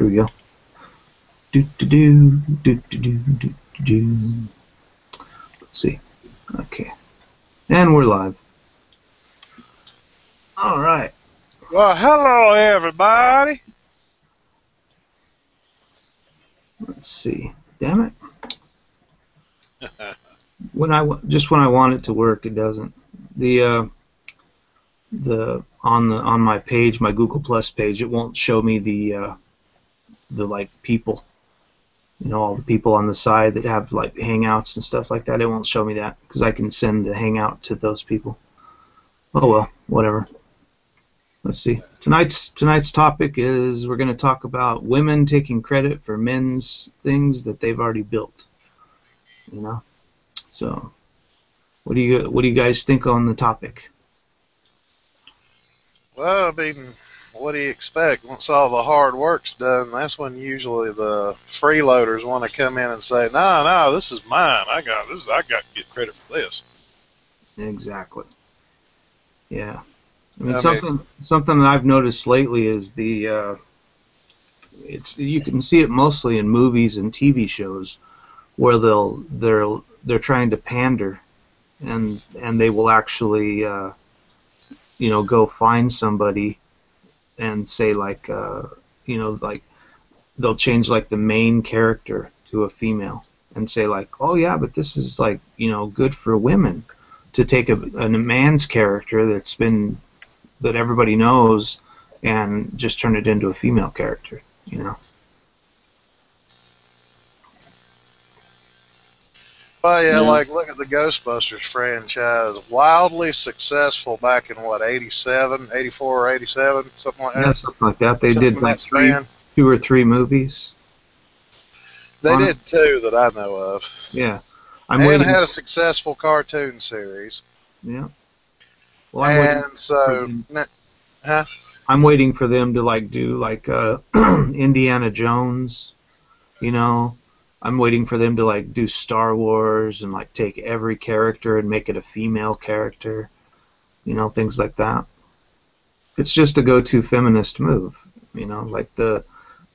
There we go. Do do do do do do do do. Let's see. Okay, and we're live. All right. Well, hello everybody. Let's see. Damn it. When I want it to work, it doesn't. On my page, my Google Plus page, it won't show me the like people. You know, all the people on the side that have like hangouts and stuff like that. It won't show me that because I can send the hangout to those people. Oh well, whatever. Let's see. Tonight's topic is we're going to talk about women taking credit for men's things that they've already built. You know. So, what do you guys think on the topic? Well, I mean, what do you expect? Once all the hard work's done, that's when usually the freeloaders want to come in and say, "No, this is mine. I got this. I got to get credit for this." Exactly. Yeah. I mean, something that I've noticed lately is you can see it mostly in movies and TV shows where they're trying to pander, and they will actually go find somebody and say like like they'll change like the main character to a female and say like, oh yeah, but this is like good for women to take a man's character that everybody knows and just turn it into a female character, Well, yeah, like look at the Ghostbusters franchise. Wildly successful back in what, 87, 84 or 87, something like that. Yeah, something like that. They did like 2 or 3 movies. They did 2 that I know of. Yeah. And had a successful cartoon series. Yeah. Well, I'm waiting for them to like do like Indiana Jones, I'm waiting for them to like do Star Wars and like take every character and make it a female character, things like that. It's just a go-to feminist move, like the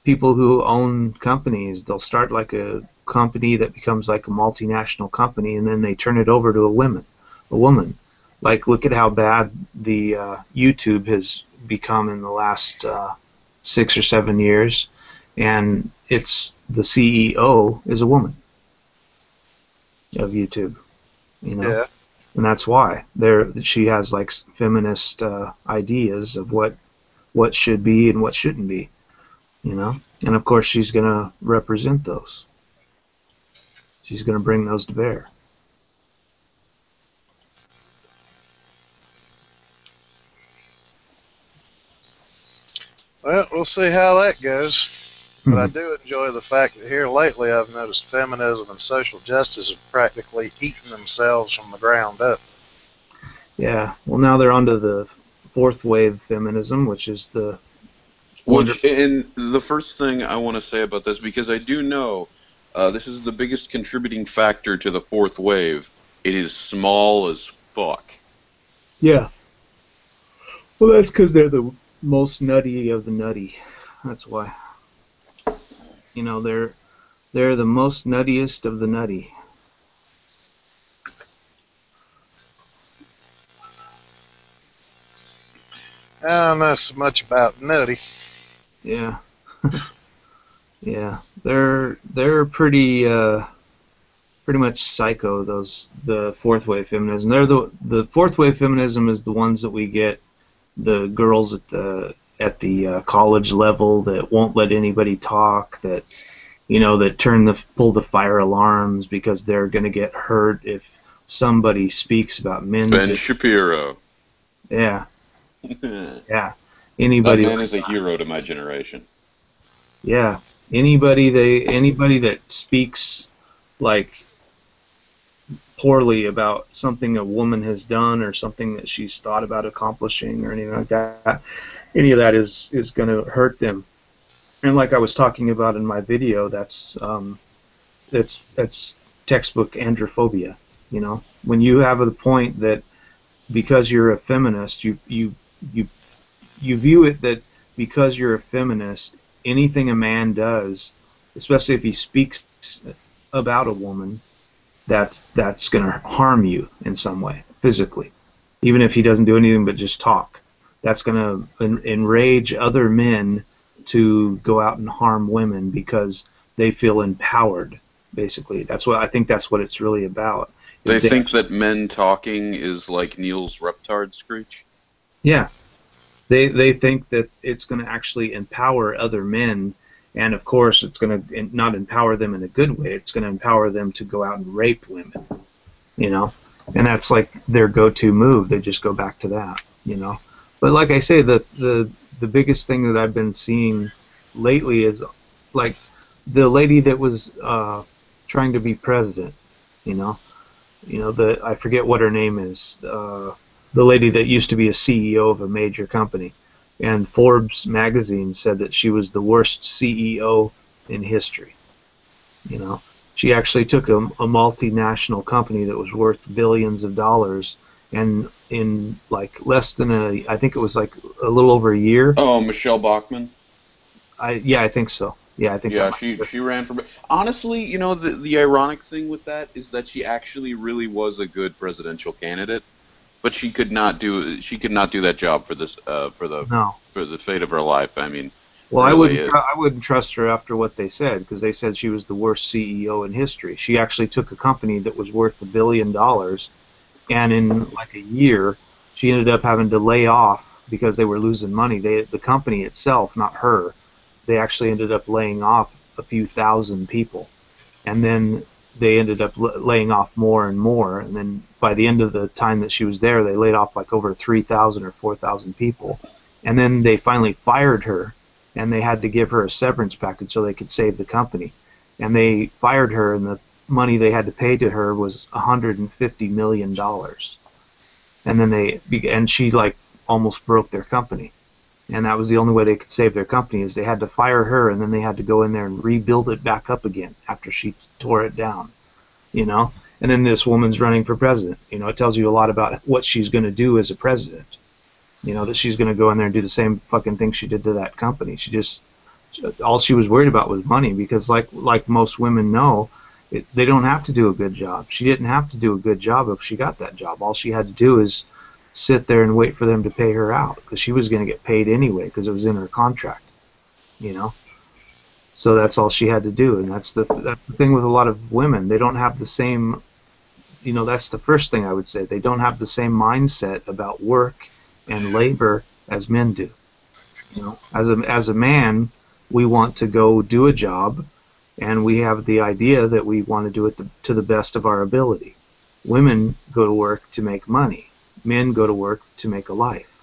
people who own companies, they'll start like a company that becomes like a multinational company and then they turn it over to a woman. Like, look at how bad the YouTube has become in the last 6 or 7 years, and it's the CEO is a woman of YouTube, Yeah. And that's why she has like feminist ideas of what should be and what shouldn't be, and of course she's gonna represent those. She's gonna bring those to bear. Well, we'll see how that goes. But I do enjoy the fact that here lately I've noticed feminism and social justice have practically eaten themselves from the ground up. Yeah, well now they're onto the 4th wave feminism, which is the... And the first thing I want to say about this, because I do know this is the biggest contributing factor to the 4th wave, it is small as fuck. Yeah. Well, that's because they're the most nutty of the nutty. That's why. They're the most nuttiest of the nutty. I don't know so much about nutty. Yeah. Yeah. They're pretty much psycho, the 4th wave feminism. They're the 4th wave feminism is the ones that we get the girls at the college level that won't let anybody talk, that that pull the fire alarms because they're going to get hurt if somebody speaks about men's... Ben Shapiro. Yeah. Yeah. Anybody... That man is a hero to my generation. Yeah. Anybody that speaks like poorly about something a woman has done or something that she's thought about accomplishing or anything like that, any of that is going to hurt them. And like I was talking about in my video, that's textbook androphobia. When you have the point that because you're a feminist, you view it that because you're a feminist anything a man does, especially if he speaks about a woman, that's going to harm you in some way, physically. Even if he doesn't do anything but just talk. That's going to enrage other men to go out and harm women because they feel empowered, basically. That's what I think that's what it's really about. They think that men talking is like Neil's reptard screech? Yeah. They think that it's going to actually empower other men, and of course it's going to not empower them in a good way. It's going to empower them to go out and rape women, you know, and that's like their go-to move. They just go back to that, you know. But like I say, the biggest thing that I've been seeing lately is like the lady that was trying to be president, you know, I forget what her name is. The lady that used to be a CEO of a major company, and Forbes magazine said that she was the worst CEO in history. You know, she actually took a multinational company that was worth billions of dollars, and in like less than I think it was like a little over a year. Oh, Michelle Bachmann? Yeah, I think so. Yeah, I think. Yeah, she ran for. Honestly, you know, the ironic thing with that is that she actually really was a good presidential candidate. But she could not do that job for this for the fate of her life. I mean, well, really I wouldn't trust her after what they said, because they said she was the worst CEO in history. She actually took a company that was worth $1 billion, and in like a year, she ended up having to lay off because they were losing money. The company itself, not her, they actually ended up laying off a few thousand people, and then they ended up laying off more and more, and then by the end of the time that she was there, they laid off like over 3,000 or 4,000 people, and then they finally fired her, and they had to give her a severance package so they could save the company, and they fired her, and the money they had to pay to her was $150 million, and then she like almost broke their company, and that was the only way they could save their company, is they had to fire her, and then they had to go in there and rebuild it back up again after she tore it down, you know. And then this woman's running for president. You know, it tells you a lot about what she's going to do as a president. You know, that she's going to go in there and do the same fucking thing she did to that company. All she was worried about was money, because like most women know, they don't have to do a good job. She didn't have to do a good job if she got that job. All she had to do is sit there and wait for them to pay her out, because she was going to get paid anyway because it was in her contract, you know. So that's all she had to do, and that's the thing with a lot of women. They don't have the same, you know, that's the first thing I would say. They don't have the same mindset about work and labor as men do. You know, as a man, we want to go do a job, and we have the idea that we want to do it to the best of our ability. Women go to work to make money. Men go to work to make a life,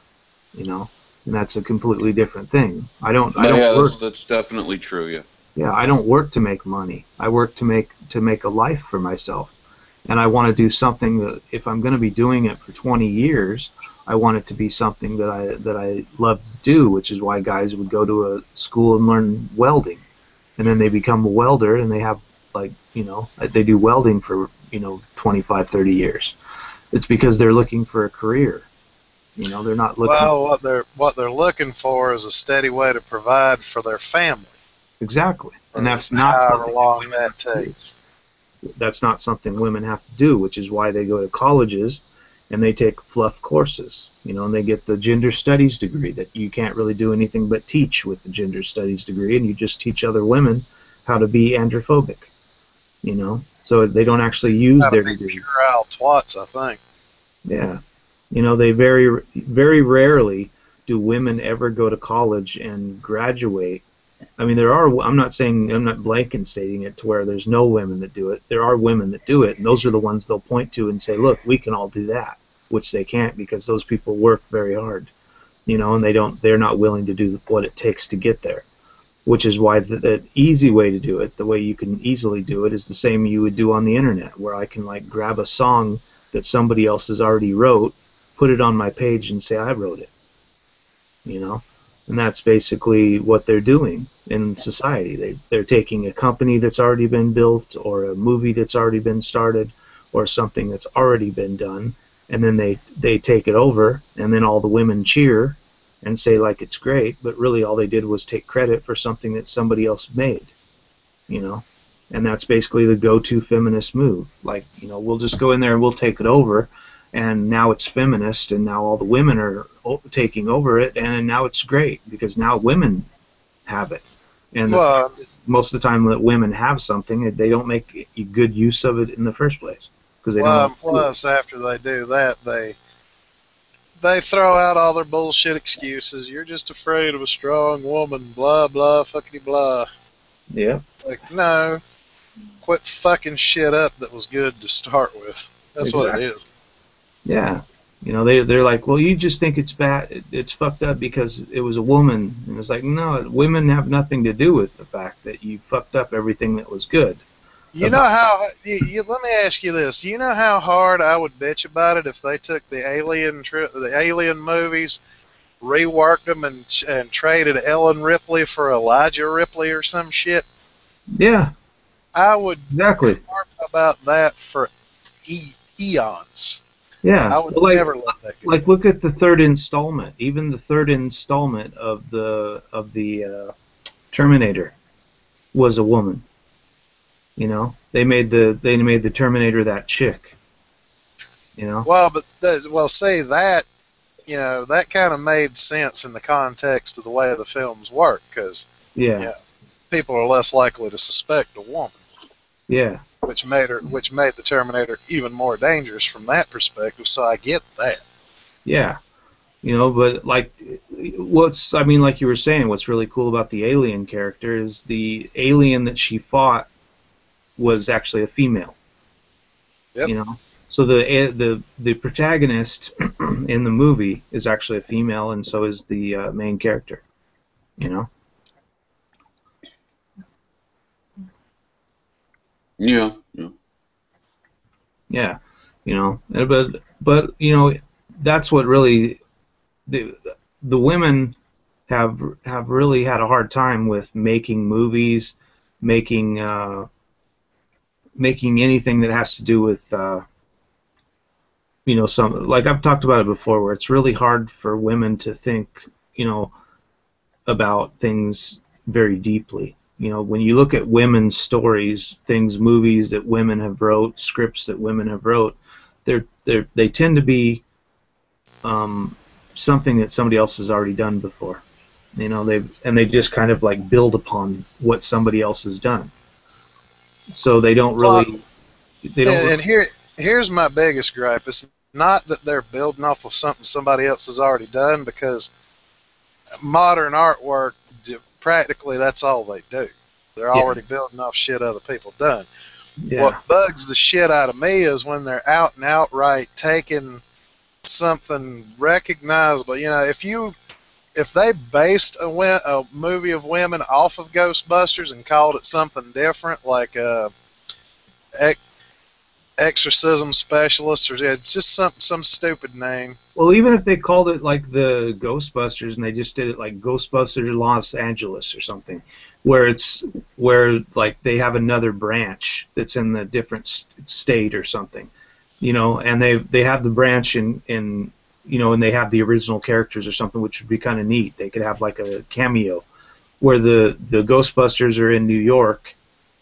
you know, and that's a completely different thing. I don't work. That's definitely true. Yeah. Yeah, I don't work to make money. I work to make a life for myself, and I want to do something that, if I'm going to be doing it for 20 years, I want it to be something that I love to do, which is why guys would go to a school and learn welding, and then they become a welder, and they have, like, you know, they do welding for, you know, 25, 30 years. It's because they're looking for a career. You know, they're not looking. Well, what they're looking for is a steady way to provide for their family. Exactly, and that's not however long that takes. That's not something women have to do, which is why they go to colleges and they take fluff courses. You know, and they get the gender studies degree that you can't really do anything but teach with the gender studies degree, and you just teach other women how to be androphobic. You know, so they don't actually use their degree. Pure out twats, I think. Yeah, you know, they very, very rarely do women ever go to college and graduate. I mean, I'm not blanket stating it to where there's no women that do it. There are women that do it, and those are the ones they'll point to and say, look, we can all do that, which they can't, because those people work very hard, you know, and they're not willing to do what it takes to get there. Which is why the easy way to do it, the way you can easily do it, is the same you would do on the internet, where I can like grab a song that somebody else has already wrote, put it on my page, and say I wrote it. You know, and that's basically what they're doing in society. They're taking a company that's already been built, or a movie that's already been started, or something that's already been done, and then they take it over, and then all the women cheer, and say like it's great, but really all they did was take credit for something that somebody else made, you know. And that's basically the go-to feminist move. Like, you know, we'll just go in there and we'll take it over, and now it's feminist, and now all the women are taking over it, and now it's great because now women have it. And most of the time that women have something, they don't make good use of it in the first place because they don't. Plus, after they do that, they throw out all their bullshit excuses. You're just afraid of a strong woman, blah, blah, fuckity blah. Yeah. Like, no. Quit fucking shit up that was good to start with. That's exactly what it is. Yeah. You know, they're like, well, you just think it's bad, it's fucked up because it was a woman. And it's like, no, women have nothing to do with the fact that you fucked up everything that was good. You know how, let me ask you this. Do you know how hard I would bitch about it if they took the Alien movies, reworked them, and traded Ellen Ripley for Elijah Ripley or some shit? Yeah. I would exactly talk about that for eons. Yeah. I would never let that go. Like, look at the third installment. Even the third installment of the Terminator was a woman. You know, they made the Terminator that chick. You know. Well, but say that, you know, that kind of made sense in the context of the way the films work, because people are less likely to suspect a woman. Yeah. Which made the Terminator even more dangerous from that perspective. So I get that. Yeah. You know, but like, like you were saying, what's really cool about the alien character is the alien that she fought was actually a female. Yep. You know, so the protagonist in the movie is actually a female, and so is the main character. You know. Yeah. Yeah. Yeah. You know, but you know, that's what really the women have really had a hard time with making movies, making anything that has to do with you know, some, like I've talked about it before, where it's really hard for women to think, you know, about things very deeply. You know, when you look at women's stories, movies that women have wrote, scripts that women have wrote, they tend to be something that somebody else has already done before. You know, they just kind of like build upon what somebody else has done. So they don't really. Here's my biggest gripe. It's not that they're building off of something somebody else has already done, because modern artwork, practically that's all they do. They're already building off shit other people done. Yeah. What bugs the shit out of me is when they're out and outright taking something recognizable. You know, if they based a movie of women off of Ghostbusters and called it something different, like Exorcism Specialist, or just some stupid name. Well, even if they called it like the Ghostbusters and they just did it like Ghostbusters Los Angeles or something, where like they have another branch that's in the different state or something, you know, and they have the branch in you know, and they have the original characters or something, which would be kind of neat. They could have like a cameo where the Ghostbusters are in New York,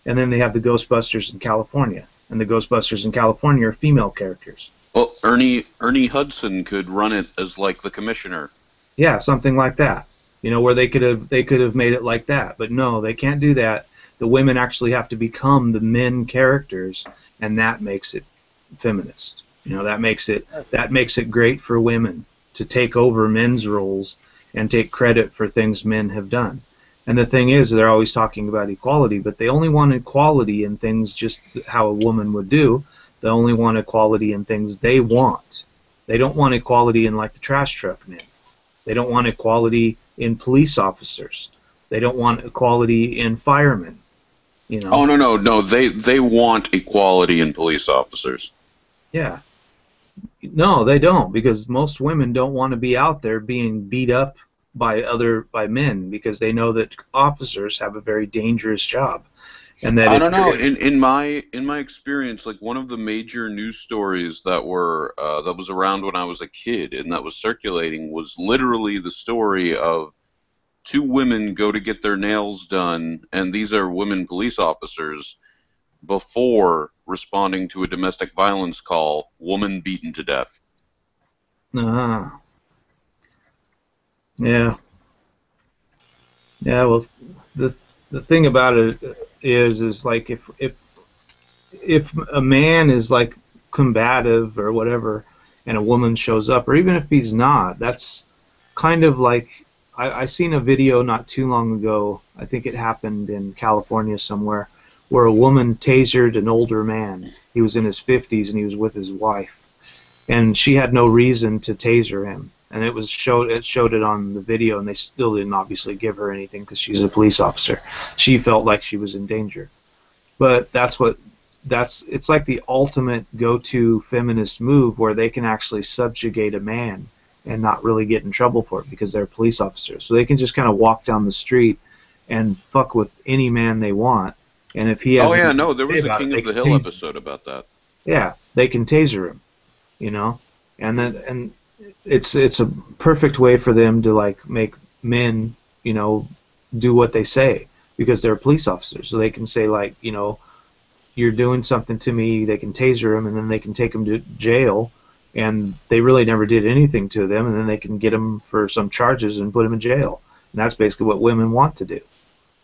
and then they have the Ghostbusters in California, and the Ghostbusters in California are female characters. Well, Ernie Hudson could run it as like the commissioner. Yeah, something like that. You know, where they could have made it like that, but no, they can't do that. The women actually have to become the men characters, and that makes it feminist. You know, that makes it great for women to take over men's roles and take credit for things men have done. And the thing is, they're always talking about equality, but they only want equality in things just how a woman would do. They only want equality in things they want. They don't want equality in like the trash truck men. They don't want equality in police officers. They don't want equality in firemen. You know. Oh no! They want equality in police officers. Yeah. No, they don't, because most women don't want to be out there being beat up by men, because they know that officers have a very dangerous job, And that I don't know. In my experience, like one of the major news stories that was around when I was a kid and that was circulating was literally the story of two women go to get their nails done, and these are women police officers, before responding to a domestic violence call, woman beaten to death. Ah, yeah, yeah. Well, the the thing about it is like if a man is like combative or whatever, and a woman shows up, or even if he's not, that's kind of like I seen a video not too long ago. I think it happened in California somewhere, where a woman tasered an older man. He was in his 50s and he was with his wife, and she had no reason to taser him. And it showed it on the video, and they still didn't obviously give her anything because she's a police officer. She felt like she was in danger. But it's like the ultimate go-to feminist move where they can actually subjugate a man and not really get in trouble for it because they're police officers. So they can just kind of walk down the street and fuck with any man they want. And if he has Oh yeah, no, there was a King of the Hill episode about that. Yeah, they can taser him, you know, and it's a perfect way for them to like make men, you know, do what they say because they're police officers. So they can say like, you know, you're doing something to me. They can taser him, and then they can take him to jail, and they really never did anything to them, and then they can get him for some charges and put him in jail. And that's basically what women want to do,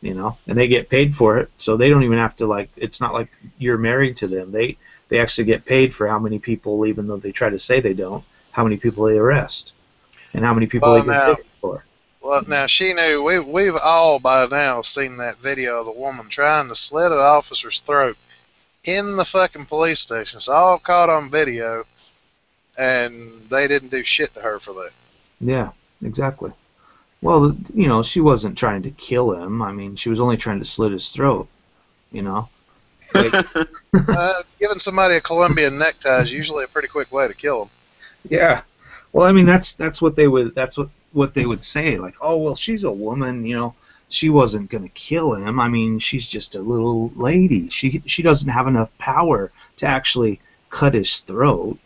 you know, and they get paid for it, so they don't even have to like. It's not like you're married to them. They actually get paid for how many people, even though they try to say they don't, how many people they arrest, and how many people they get paid for. Well, now Shi-Nu, we've all by now seen that video of the woman trying to slit an officer's throat in the fucking police station. It's all caught on video, and they didn't do shit to her for that. Yeah, exactly. Well, you know, she wasn't trying to kill him. I mean, she was only trying to slit his throat, you know. Like, giving somebody a Colombian necktie is usually a pretty quick way to kill them. yeah. Well, I mean, that's what they would say. Like, oh, well, she's a woman, you know. She wasn't going to kill him. I mean, she's just a little lady. She doesn't have enough power to actually cut his throat,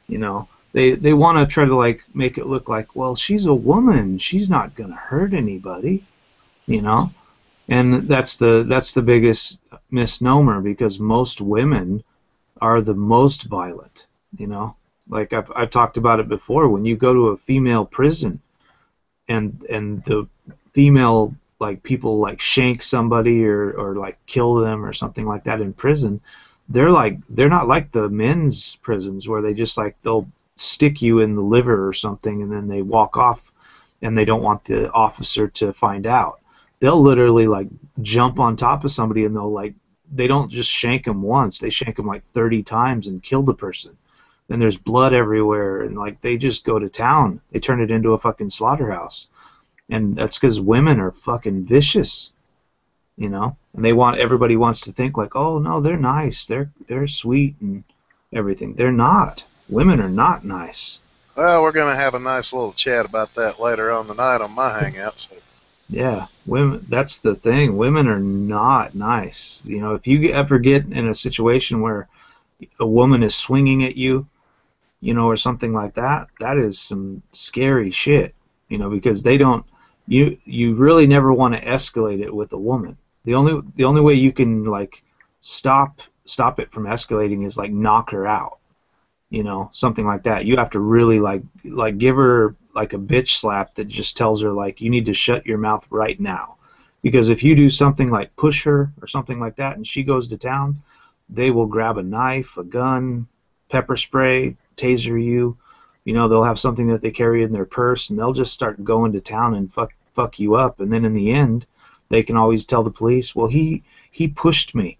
you know. They want to try to like make it look like, well, she's a woman. She's not going to hurt anybody, you know. And that's the biggest misnomer, because most women are the most violent, you know. Like I've talked about it before. When you go to a female prison, and the female like people like shank somebody or like kill them or something like that in prison, they're not like the men's prisons where they just like they'll stick you in the liver or something and then they walk off and they don't want the officer to find out. They'll literally like jump on top of somebody and they don't just shank them once, they shank them like 30 times and kill the person. Then there's blood everywhere and like they just go to town. They turn it into a fucking slaughterhouse. And that's because women are fucking vicious, you know, and everybody wants to think like, oh no, they're nice, they're sweet and everything. They're not. Women are not nice. Well, we're gonna have a nice little chat about that later on tonight on my hangout. So. Yeah, women. That's the thing. Women are not nice. You know, if you ever get in a situation where a woman is swinging at you, you know, or something like that, that is some scary shit. You know, because they don't. You really never want to escalate it with a woman. The only way you can like stop it from escalating is like knock her out. You know, something like that. You have to really like give her like a bitch slap that just tells her like you need to shut your mouth right now. Because if you do something like push her or something like that and she goes to town, they will grab a knife, a gun, pepper spray, taser you. You know, they'll have something that they carry in their purse, and they'll just start going to town and fuck you up. And then in the end, they can always tell the police, well, he pushed me,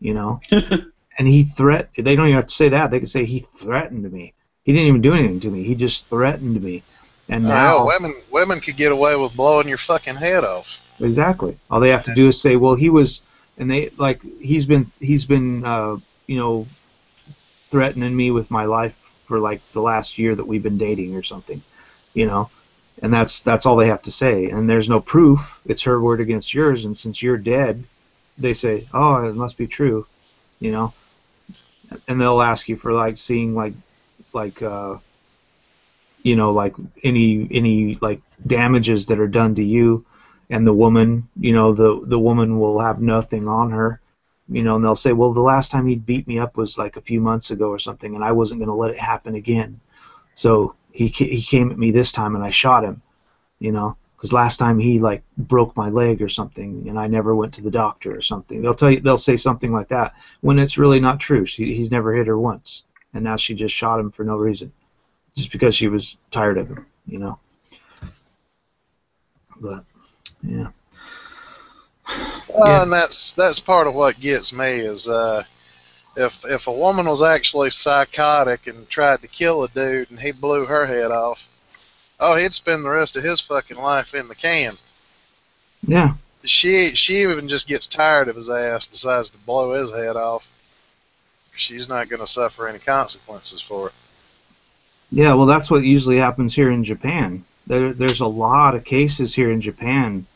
you know, and they don't even have to say that. They can say he threatened me. He didn't even do anything to me. He just threatened me. And now women could get away with blowing your fucking head off. Exactly. All they have to do is say, well, he was, and they like he's been you know, threatening me with my life for like the last year that we've been dating or something, you know, and that's all they have to say. And there's no proof. It's her word against yours. And since you're dead, they say, oh, it must be true, you know, and they'll ask you for like seeing like you know, like any like damages that are done to you, and the woman, you know, the woman will have nothing on her, you know, and they'll say, well, the last time he beat me up was like a few months ago or something, and I wasn't going to let it happen again, so he came at me this time and I shot him, you know, because last time he like broke my leg or something and I never went to the doctor or something. They'll say something like that when it's really not true. He's never hit her once, and now she just shot him for no reason, just because she was tired of him, you know. But yeah, yeah, And that's part of what gets me is if a woman was actually psychotic and tried to kill a dude and he blew her head off, oh, he'd spend the rest of his fucking life in the can. yeah, She even just gets tired of his ass, decides to blow his head off. She's not going to suffer any consequences for it. yeah. Well, that's what usually happens here in Japan. There's a lot of cases here in Japan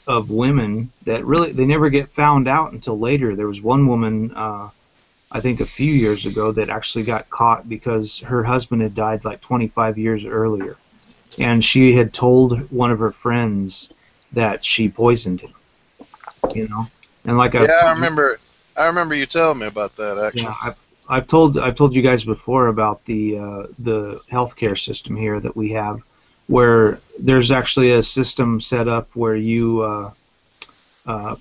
of women that really they never get found out until later. There was one woman, I think a few years ago, that actually got caught because her husband had died like 25 years earlier, and she had told one of her friends that she poisoned him, you know. And like I've Yeah, told you, I remember you telling me about that yeah, actually. I've told you guys before about the healthcare system here that we have, where there's actually a system set up where you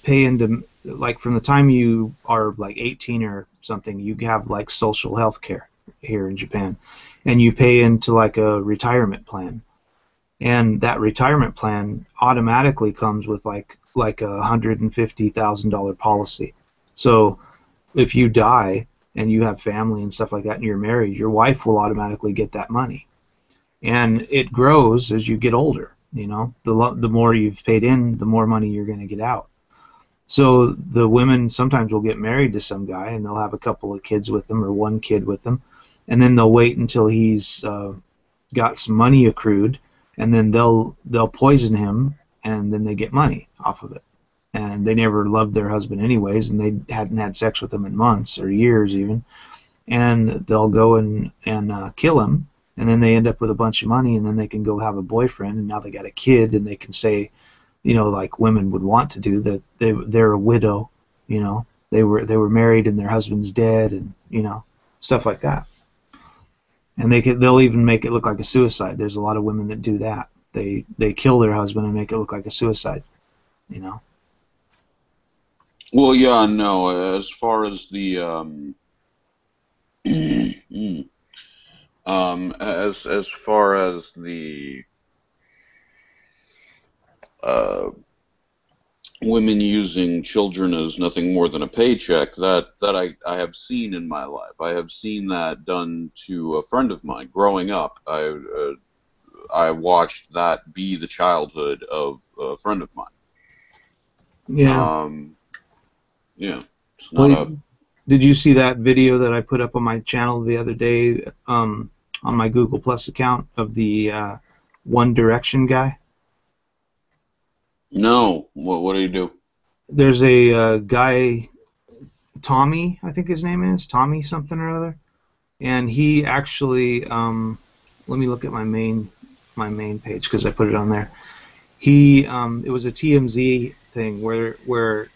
pay into, like, from the time you are like 18 or something, you have like social health care here in Japan, and you pay into like a retirement plan, and that retirement plan automatically comes with like $150,000 policy. So if you die and you have family and stuff like that and you're married, your wife will automatically get that money, and it grows as you get older, you know. The more you've paid in, the more money you're going to get out. So the women sometimes will get married to some guy and they'll have a couple of kids with him or one kid with him, and then they'll wait until he's got some money accrued, and then they'll poison him, and then they get money off of it. And they never loved their husband anyways, and they hadn't had sex with him in months or years even, and they'll go and kill him, and then they end up with a bunch of money, and then they can go have a boyfriend, and now they got a kid, and they can say, you know, like women would want to do, that they're a widow, you know, they were married and their husband's dead, and you know, stuff like that. And they'll even make it look like a suicide. There's a lot of women that do that. They kill their husband and make it look like a suicide, you know. Well, yeah, no. As far as the as far as the uh, women using children as nothing more than a paycheck, that I have seen in my life. I have seen that done to a friend of mine growing up. I watched that be the childhood of a friend of mine. Yeah. Yeah, it's not Well, a. did you see that video that I put up on my channel the other day, on my Google Plus account, of the One Direction guy? No. What do you do? There's a guy, Tommy, I think his name is Tommy something or other, and he actually, let me look at my main page because I put it on there. He it was a TMZ thing where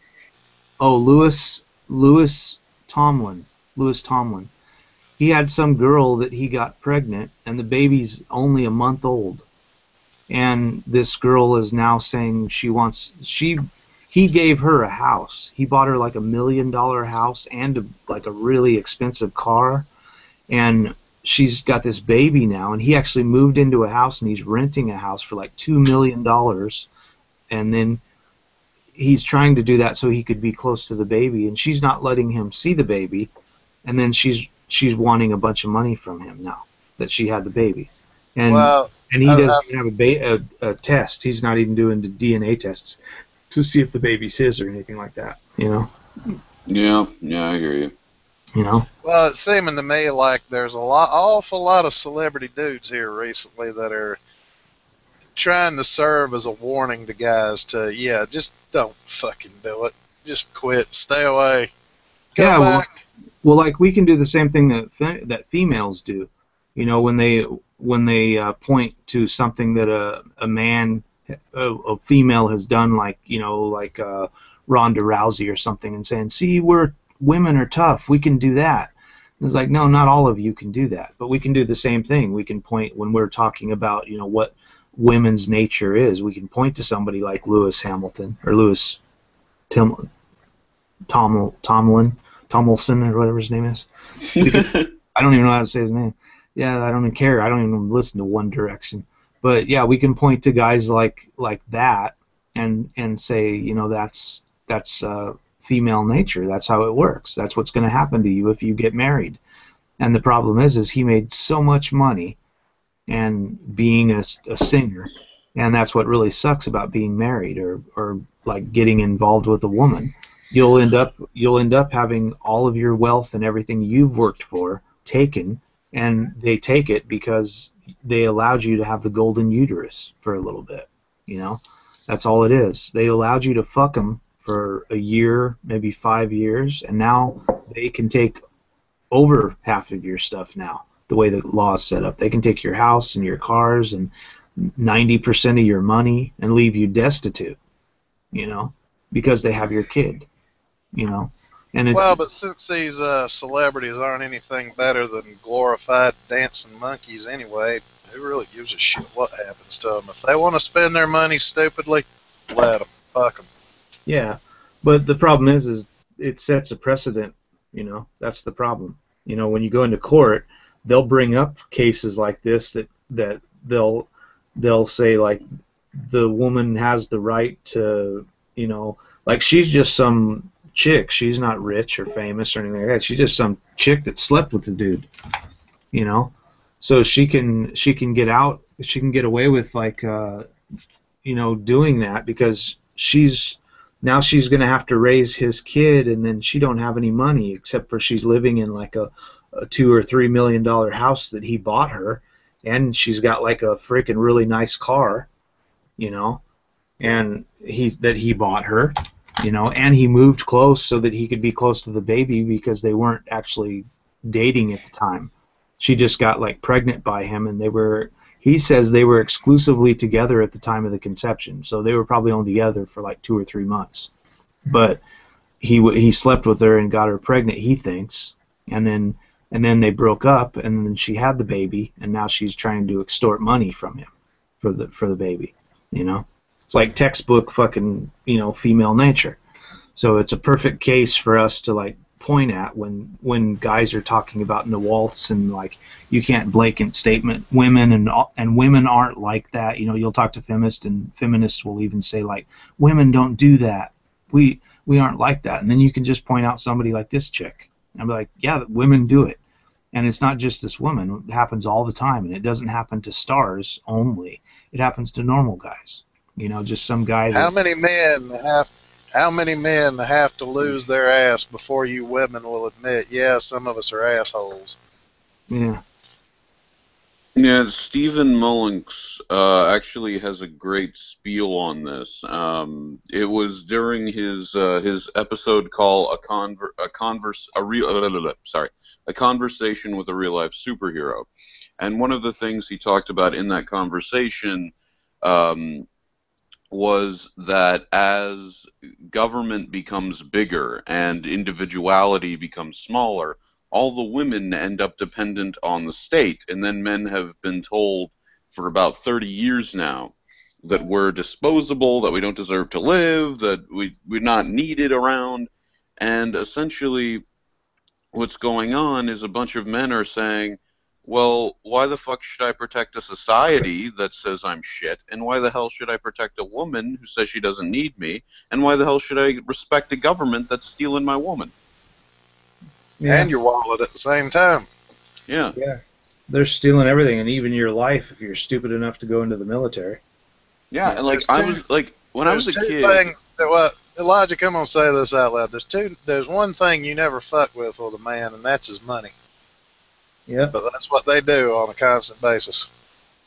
oh, Lewis Tomlin. He had some girl that he got pregnant, and the baby's only a month old. And this girl is now saying he gave her a house. He bought her like $1 million house and like a really expensive car, and she's got this baby now. And he actually moved into a house, and he's renting a house for like $2 million, and then he's trying to do that so he could be close to the baby, and she's not letting him see the baby, and then she's wanting a bunch of money from him now that she had the baby, and Well, he I, doesn't even have a test. He's not even doing the DNA tests to see if the baby's his or anything like that. You know. Yeah, I hear you. You know. well, it's seeming to me like there's awful lot of celebrity dudes here recently that are trying to serve as a warning to guys to, yeah, just don't fucking do it. just quit. Stay away. Go Yeah, back. well, like we can do the same thing that females do. You know, when they point to something that a man, a female has done, like like Ronda Rousey or something, and saying, "See, women are tough. We can do that." It's like, no, not all of you can do that, but we can do the same thing. We can point when we're talking about what women's nature is. We can point to somebody like Lewis Hamilton or Lewis Tomlinson or whatever his name is. I don't even know how to say his name. Yeah, I don't even care. I don't even listen to One Direction. But yeah, we can point to guys like that and say, that's female nature. That's how it works. That's what's going to happen to you if you get married. And the problem is he made so much money and being a singer, and that's what really sucks about being married or like getting involved with a woman. You'll end up having all of your wealth and everything you've worked for taken, and they take it because they allowed you to have the golden uterus for a little bit. That's all it is. They allowed you to fuck them for a year, maybe 5 years, and now they can take over half of your stuff now. The way the law is set up, they can take your house and your cars and 90% of your money and leave you destitute. Because they have your kid. And but since these celebrities aren't anything better than glorified dancing monkeys anyway, who really gives a shit what happens to them? If they want to spend their money stupidly, let them. Fuck them. Yeah, but the problem is it sets a precedent. That's the problem. When you go into court, they'll bring up cases like this that they'll say, like, the woman has the right to, like, she's just some chick. She's not rich or famous or anything like that. She's just some chick that slept with the dude. So she can get out. She can get away with, like, doing that because she's going to have to raise his kid, and then she don't have any money except for she's living in like a $2 or $3 million house that he bought her, and she's got like a freaking really nice car, and he bought her, and he moved close so that he could be close to the baby because they weren't actually dating at the time. She just got like pregnant by him, and he says they were exclusively together at the time of the conception, so they were probably only together for like 2 or 3 months. But he slept with her and got her pregnant, he thinks, and then they broke up, and then she had the baby, and now she's trying to extort money from him for the baby. It's like textbook fucking female nature. So it's a perfect case for us to like point at when guys are talking about Nawaltz and like you can't blanket statement women and women aren't like that. You'll talk to feminists, and feminists will even say like women don't do that. We aren't like that. And then you can just point out somebody like this chick and be like, yeah, women do it. And it's not just this woman. It happens all the time, and it doesn't happen to stars only. It happens to normal guys. Just some guy. How many men have to lose their ass before you women will admit, yeah, some of us are assholes? Yeah. Yeah, Stephen Mullins actually has a great spiel on this. It was during his episode called a conversation with a real life superhero, and one of the things he talked about in that conversation was that as government becomes bigger and individuality becomes smaller, all the women end up dependent on the state, and then men have been told for about 30 years now that we're disposable, that we don't deserve to live, that we're not needed around, and essentially what's going on is a bunch of men are saying, well, why the fuck should I protect a society that says I'm shit, and why the hell should I protect a woman who says she doesn't need me, and why the hell should I respect a government that's stealing my woman? Yeah. And your wallet at the same time. Yeah. Yeah. They're stealing everything, and even your life if you're stupid enough to go into the military. Yeah, and like I was like when I was a kid. Elijah, come on, say this out loud. There's one thing you never fuck with a man, and that's his money. Yeah. But that's what they do on a constant basis.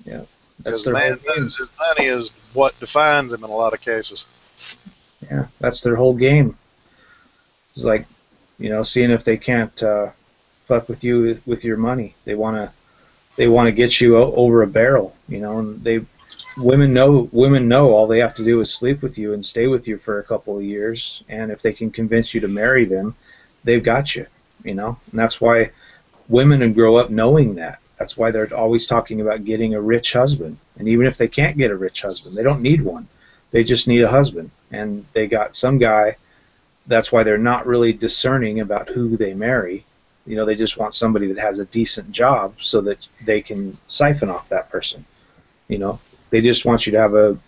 Yeah. Because the man knows his money is what defines him in a lot of cases. Yeah, that's their whole game. It's like, seeing if they can't fuck with you with your money. They want to get you over a barrel, and women know all they have to do is sleep with you and stay with you for a couple of years, and if they can convince you to marry them, they've got you, and that's why women grow up knowing that. That's why they're always talking about getting a rich husband. And even if they can't get a rich husband, they don't need one. They just need a husband. And they got some guy. That's why they're not really discerning about who they marry. They just want somebody that has a decent job so that they can siphon off that person. They just want you to have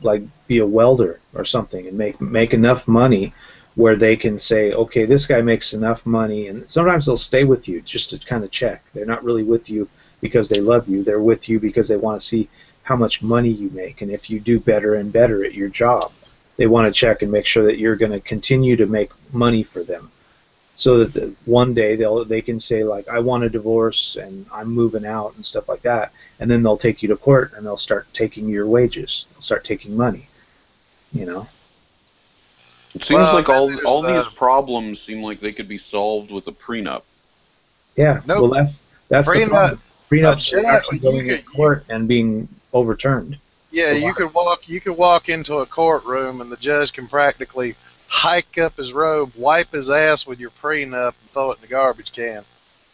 be a welder or something and make enough money where they can say, okay, this guy makes enough money, and sometimes they'll stay with you just to kind of check. They're not really with you because they love you. They're with you because they want to see how much money you make, and if you do better and better at your job, they want to check and make sure that you're going to continue to make money for them, so that one day they can say, like, I want a divorce and I'm moving out and stuff like that, and then they'll take you to court and they'll start taking your wages. They'll start taking money, It seems like all these problems seem like they could be solved with a prenup. Yeah, nope. Well, that's the problem. Prenups are actually going to court and being overturned. Yeah, you could walk into a courtroom and the judge can practically hike up his robe, wipe his ass with your prenup, and throw it in the garbage can.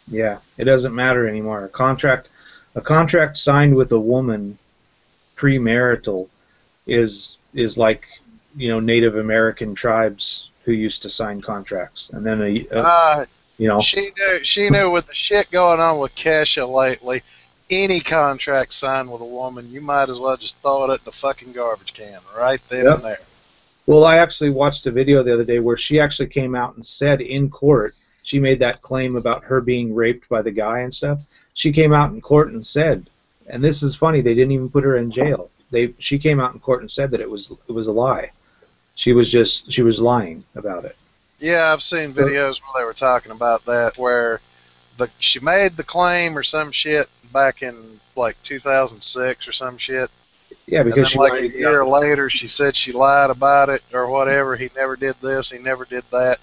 Yeah, it doesn't matter anymore. A contract signed with a woman premarital is like, Native American tribes who used to sign contracts, and then Shi-Nu with the shit going on with Kesha lately, any contract signed with a woman, you might as well just throw it at the fucking garbage can right then and there. Well, I actually watched a video the other day where she actually came out and said in court, she made that claim about her being raped by the guy and stuff. She came out in court and said, and this is funny, they didn't even put her in jail. She came out in court and said that it was a lie. She was lying about it. Yeah, I've seen videos where they were talking about that, where she made the claim or some shit back in like 2006 or some shit. Yeah, because and then like a year later, she said she lied about it or whatever. He never did this. He never did that.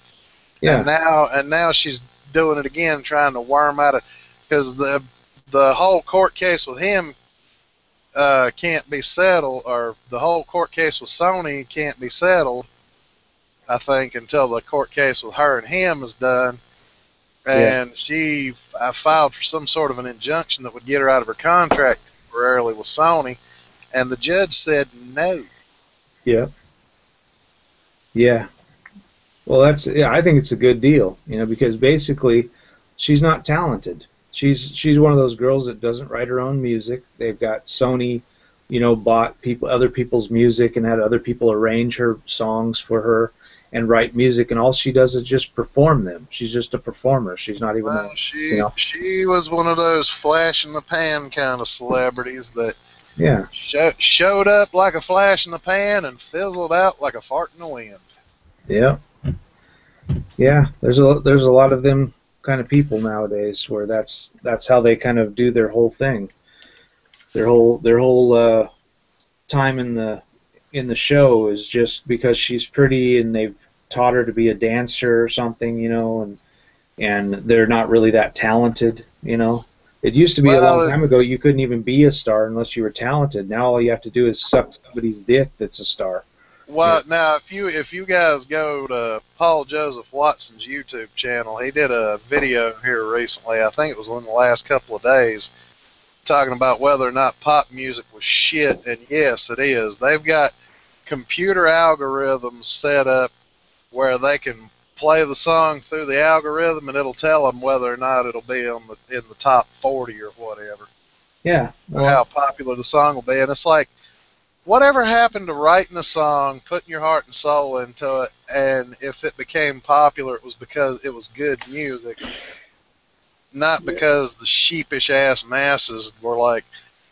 Yeah. And now she's doing it again, trying to worm out of, because the whole court case with him can't be settled, or the whole court case with Sony can't be settled, I think, until the court case with her and him is done. And I filed for some sort of an injunction that would get her out of her contract temporarily with Sony, and the judge said no. Yeah. Yeah. Well, I think it's a good deal, because basically she's not talented. She's one of those girls that doesn't write her own music. They've got Sony, bought other people's music and had other people arrange her songs for her and write music, and all she does is just perform them. She's just a performer. She's not even. She was one of those flash in the pan kind of celebrities that showed up like a flash in the pan and fizzled out like a fart in the wind. Yeah. Yeah, there's a lot of them kind of people nowadays where that's how they kind of do their whole thing. Their whole time in the show is just because she's pretty and they've taught her to be a dancer or something, and they're not really that talented, It used to be a long time ago you couldn't even be a star unless you were talented. Now all you have to do is suck somebody's dick that's a star. Well, now if you guys go to Paul Joseph Watson's YouTube channel, he did a video here recently. I think it was in the last couple of days, talking about whether or not pop music was shit. And yes, it is. They've got computer algorithms set up where they can play the song through the algorithm, and it'll tell them whether or not it'll be in the top 40 or whatever. Yeah. Or how popular the song will be. And it's like, whatever happened to writing a song, putting your heart and soul into it, and if it became popular, it was because it was good music, not because the sheepish-ass masses were like,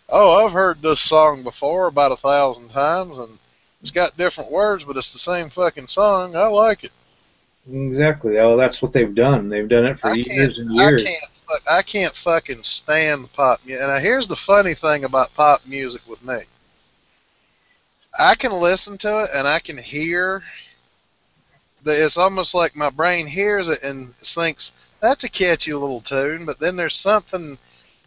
oh, I've heard this song before about 1,000 times, and it's got different words, but it's the same fucking song. I like it. Exactly. Oh, that's what they've done. They've done it for years and years. I can't fucking stand pop music. And here's the funny thing about pop music with me. I can listen to it and I can hear it's almost like my brain hears it and thinks that's a catchy little tune, but then there's something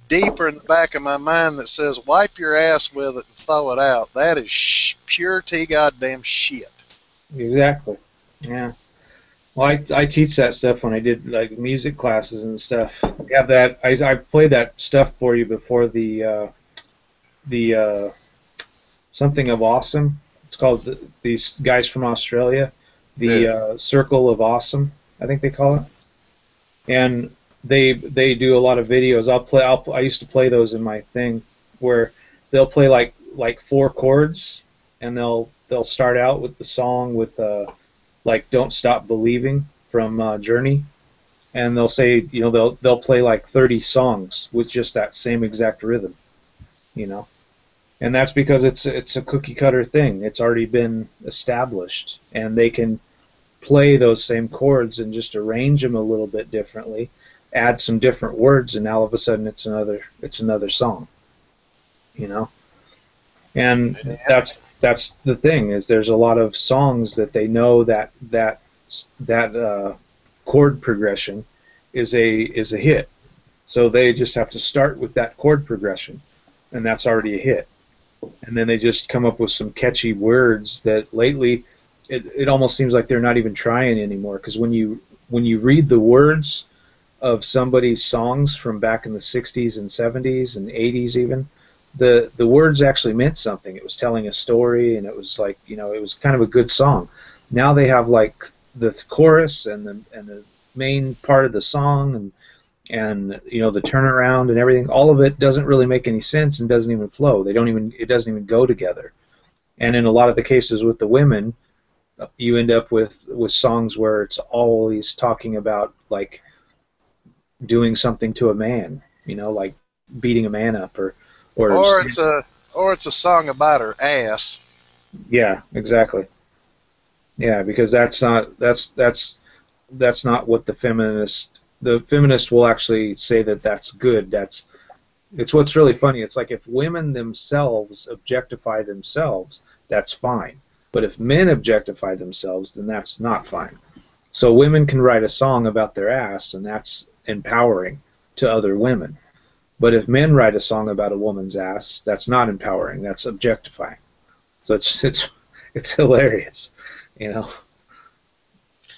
deeper in the back of my mind that says wipe your ass with it and throw it out. That is pure tea goddamn shit. Exactly. Yeah. Well, I teach that stuff when I did like music classes and stuff. I have that. I played that stuff for you before the something of awesome. It's called these guys from Australia, the Circle of Awesome, I think they call it. And they do a lot of videos. I used to play those in my thing where they'll play like 4 chords, and they'll start out with the song with like "Don't Stop Believing" from Journey, and they'll say, you know, they'll play like 30 songs with just that same exact rhythm, you know. And that's because it's a cookie cutter thing. It's already been established, and they can play those same chords and just arrange them a little bit differently, add some different words, and now all of a sudden it's another song, you know. And that's the thing, is there's a lot of songs that they know that chord progression is a hit, so they just have to start with that chord progression, and that's already a hit. And then they just come up with some catchy words that lately it almost seems like they're not even trying anymore, because when you read the words of somebody's songs from back in the 60s and 70s and 80s even, the words actually meant something. It was telling a story, and it was like, you know, it was kind of a good song. Now they have like the chorus and the main part of the song and you know, the turnaround and everything. All of it doesn't really make any sense and doesn't even flow. It doesn't even go together. And in a lot of the cases with the women, you end up with songs where it's always talking about like doing something to a man, you know, like beating a man up or it's a song about her ass. Yeah, exactly. Yeah, because that's not what the feminists will actually say that that's good. It's what's really funny. It's like if women themselves objectify themselves, that's fine. But if men objectify themselves, then that's not fine. So women can write a song about their ass, and that's empowering to other women. But if men write a song about a woman's ass, that's not empowering. That's objectifying. So it's hilarious, you know.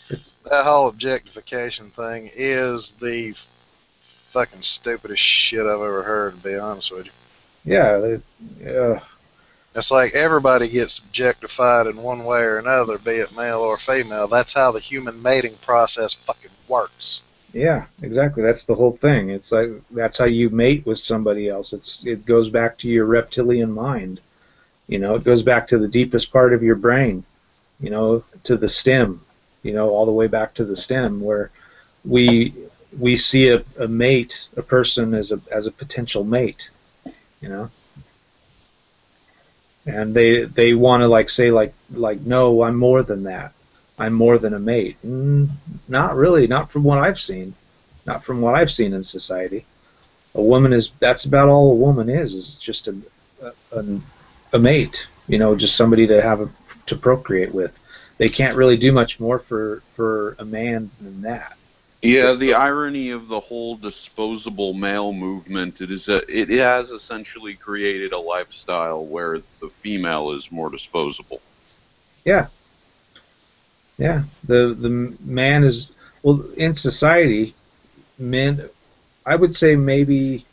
That whole objectification thing is the fucking stupidest shit I've ever heard, to be honest with you. Yeah. It's like everybody gets objectified in one way or another, be it male or female. That's how the human mating process fucking works. Yeah, exactly. That's the whole thing. It's like that's how you mate with somebody else. It goes back to your reptilian mind. You know, it goes back to the deepest part of your brain, you know, to the stem, you know, all the way back to the stem, where we see a mate, a person as a potential mate, you know. And they want to like say like no, I'm more than that. I'm more than a mate. Not really, not from what I've seen. Not from what I've seen in society. A woman that's about all a woman is just a mate, you know, just somebody to procreate with. They can't really do much more for a man than that. Yeah, the irony of the whole disposable male movement, it has essentially created a lifestyle where the female is more disposable. Yeah. Yeah, the man is, well, in society, men, I would say maybe,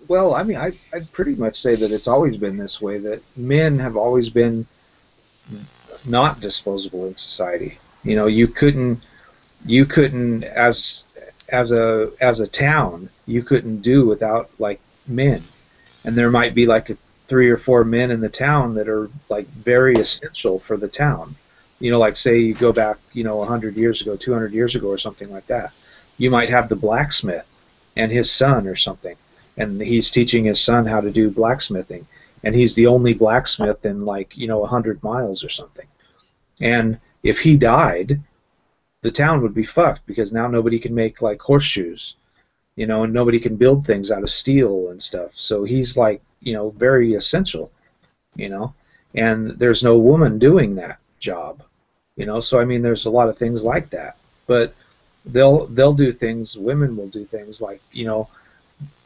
well, I mean, I'd pretty much say that it's always been this way, that men have always been not disposable in society. You know, you couldn't as a town, you couldn't do without like men, and there might be like 3 or 4 men in the town that are like very essential for the town. You know, like say you go back, you know, 100 years ago, 200 years ago, or something like that. You might have the blacksmith and his son or something, and he's teaching his son how to do blacksmithing, and he's the only blacksmith in like, you know, 100 miles or something. And if he died, the town would be fucked, because now nobody can make like horseshoes, you know, and nobody can build things out of steel and stuff. So he's like, you know, very essential, you know, and there's no woman doing that job. You know, so I mean, there's a lot of things like that. But they'll do things. Women will do things like, you know,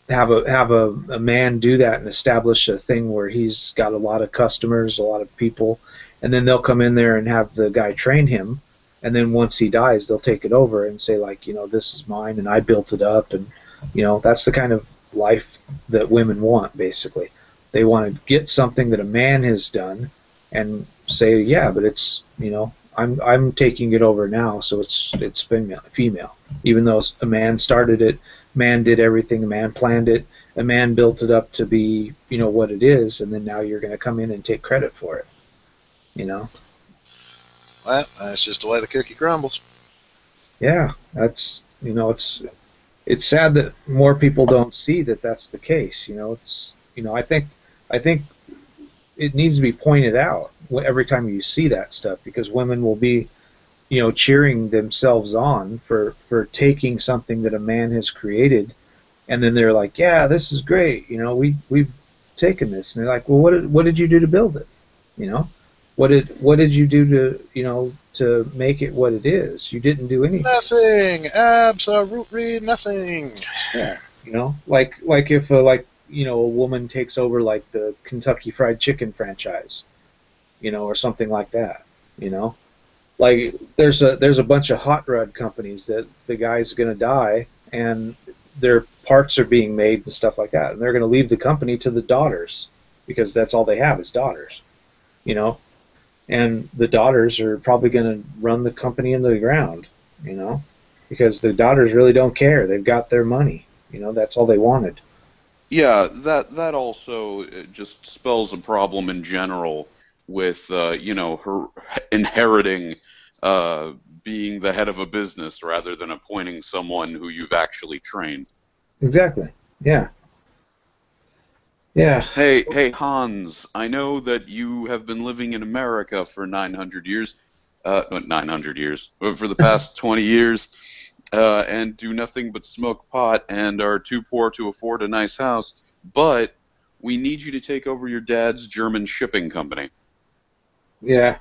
have a man do that and establish a thing where he's got a lot of customers, a lot of people, and then they'll come in there and have the guy train him, and then once he dies, they'll take it over and say, like, you know, this is mine and I built it up, and you know, that's the kind of life that women want. Basically, they want to get something that a man has done and say, yeah, but it's, you know, I'm taking it over now, so it's female, even though a man started it, man did everything, a man planned it, a man built it up to be, you know, what it is, and then now you're going to come in and take credit for it, you know. Well, that's just the way the cookie crumbles. Yeah, that's, you know, it's sad that more people don't see that that's the case. You know, it's, you know, I think it needs to be pointed out every time you see that stuff, because women will be, you know, cheering themselves on for taking something that a man has created, and then they're like, yeah, this is great, you know, we've taken this, and they're like, well, what did you do to build it? You know, what did you do to, you know, to make it what it is? You didn't do anything. Nothing, absolutely nothing. Yeah, you know, like if you know, a woman takes over like the Kentucky Fried Chicken franchise, you know, or something like that, you know. Like there's a bunch of hot rod companies that the guy's going to die and their parts are being made and stuff like that, and they're going to leave the company to the daughters because that's all they have is daughters, you know. And the daughters are probably going to run the company into the ground, you know, because the daughters really don't care. They've got their money, you know. That's all they wanted. Yeah, that also just spells a problem in general with you know, her inheriting being the head of a business rather than appointing someone who you've actually trained. Exactly. Yeah. Yeah. Hey Hans, I know that you have been living in America for 900 years, not 900 years, but for the past 20 years, and do nothing but smoke pot and are too poor to afford a nice house, but we need you to take over your dad's German shipping company. Yeah.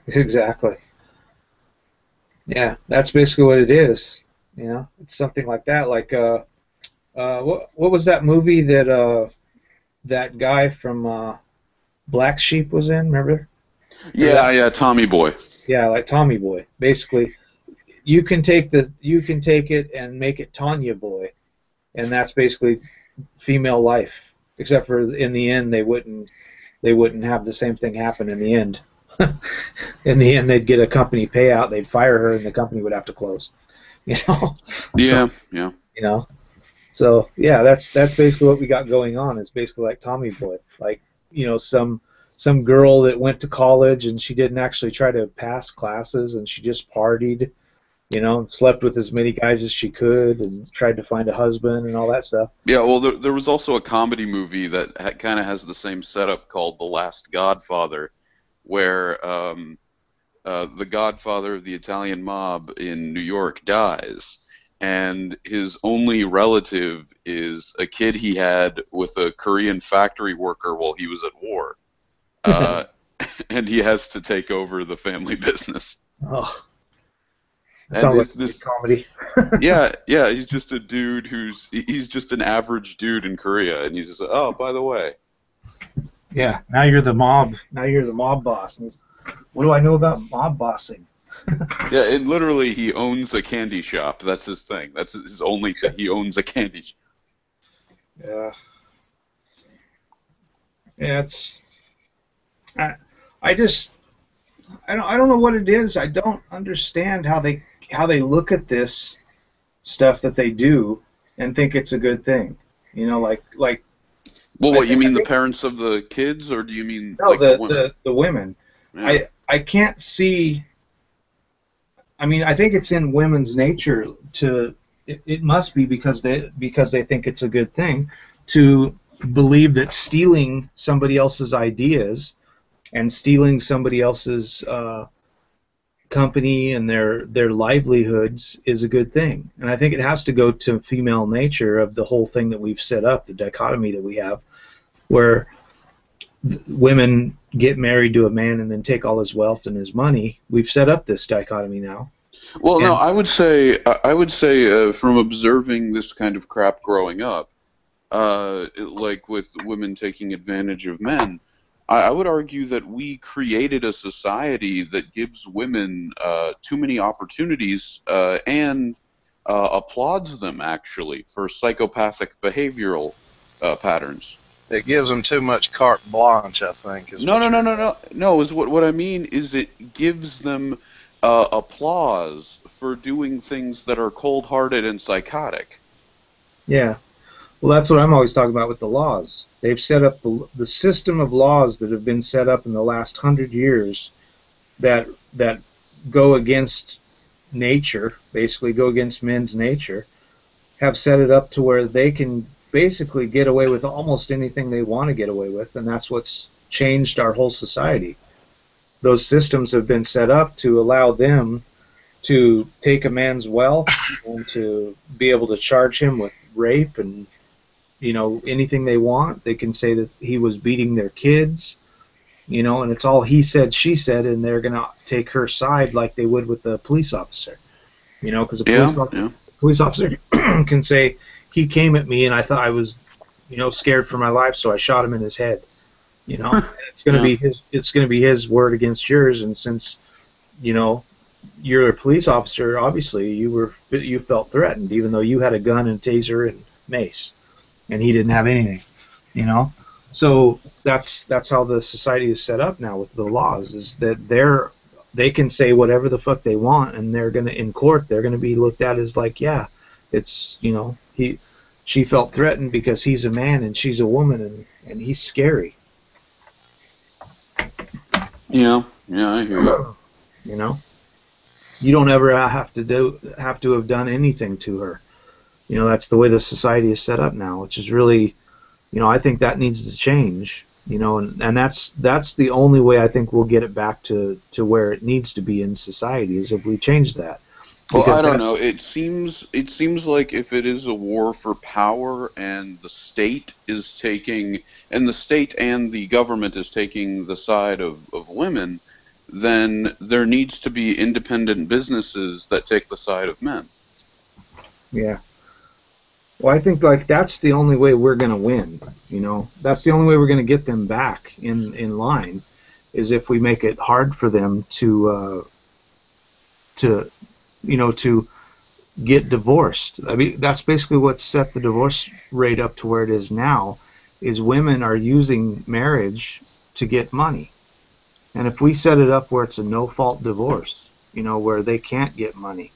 Exactly. Yeah, that's basically what it is. You know, it's something like that. Like, what was that movie that that guy from Black Sheep was in? Remember? Yeah, yeah, Tommy Boy. Yeah, like Tommy Boy. Basically, you can take it and make it Tanya Boy, and that's basically female life. Except for in the end, they wouldn't have the same thing happen in the end. In the end, they'd get a company payout, they'd fire her, and the company would have to close. You know. Yeah, so, yeah. You know. So yeah, that's basically what we got going on. It's basically like Tommy Boy, like, you know, some girl that went to college and she didn't actually try to pass classes and she just partied, you know, and slept with as many guys as she could and tried to find a husband and all that stuff. Yeah, well, there was also a comedy movie that kind of has the same setup called The Last Godfather, where the godfather of the Italian mob in New York dies, and his only relative is a kid he had with a Korean factory worker while he was at war. And he has to take over the family business. Oh, that And sounds like a comedy. yeah, he's just a dude he's just an average dude in Korea, and he's just, oh, by the way. Yeah, now you're the mob. Now you're the mob boss. What do I know about mob bossing? Yeah, and literally he owns a candy shop. That's his thing. That's his only thing. He owns a candy shop. Yeah. Yeah, it's. I don't know what it is. I don't understand how they look at this stuff that they do and think it's a good thing. You know, like. Well, what, you mean the parents of the kids, or do you mean no, like the women? The women. Yeah. I can't see. I mean, I think it's in women's nature to. It must be because they think it's a good thing to believe that stealing somebody else's ideas and stealing somebody else's company and their livelihoods is a good thing. And I think it has to go to female nature of the whole thing that we've set up, the dichotomy that we have, where women get married to a man and then take all his wealth and his money. We've set up this dichotomy now. Well, no, And I would say from observing this kind of crap growing up, like with women taking advantage of men, I would argue that we created a society that gives women too many opportunities and applauds them actually for psychopathic behavioral patterns. It gives them too much carte blanche, I think. No. Is what I mean is it gives them applause for doing things that are cold-hearted and psychotic. yeah, well, that's what I'm always talking about with the laws. They've set up the system of laws that have been set up in the last 100 years that go against nature, basically go against men's nature, have set it up to where they can basically get away with almost anything they want to get away with, and that's what's changed our whole society. Those systems have been set up to allow them to take a man's wealth and to be able to charge him with rape and, you know, anything they want. They can say that he was beating their kids, you know, and it's all he said, she said, and they're going to take her side like they would with the police officer, you know, because a police officer can say, he came at me and I thought I was, you know, scared for my life, so I shot him in his head. You know, and it's going to be his word against yours, and since, you know, you're a police officer, obviously you felt threatened, even though you had a gun and taser and mace, and he didn't have anything, you know. So that's how the society is set up now with the laws, is that they can say whatever the fuck they want, and they're gonna, in court, they're gonna be looked at as like, yeah, it's, you know, she felt threatened because he's a man and she's a woman, and he's scary. Yeah, I hear you. You know, you don't ever have to have done anything to her. You know, that's the way the society is set up now, which is really, you know, I think that needs to change. You know, and that's the only way I think we'll get it back to where it needs to be in society, is if we change that. Well, I don't know. It seems like if it is a war for power and the state and the government is taking the side of women, then there needs to be independent businesses that take the side of men. Yeah. Well, I think like that's the only way we're going to win. You know, that's the only way we're going to get them back in line, is if we make it hard for them to get divorced. I mean, that's basically what set the divorce rate up to where it is now, is women are using marriage to get money. And if we set it up where it's a no-fault divorce, you know, where they can't get money,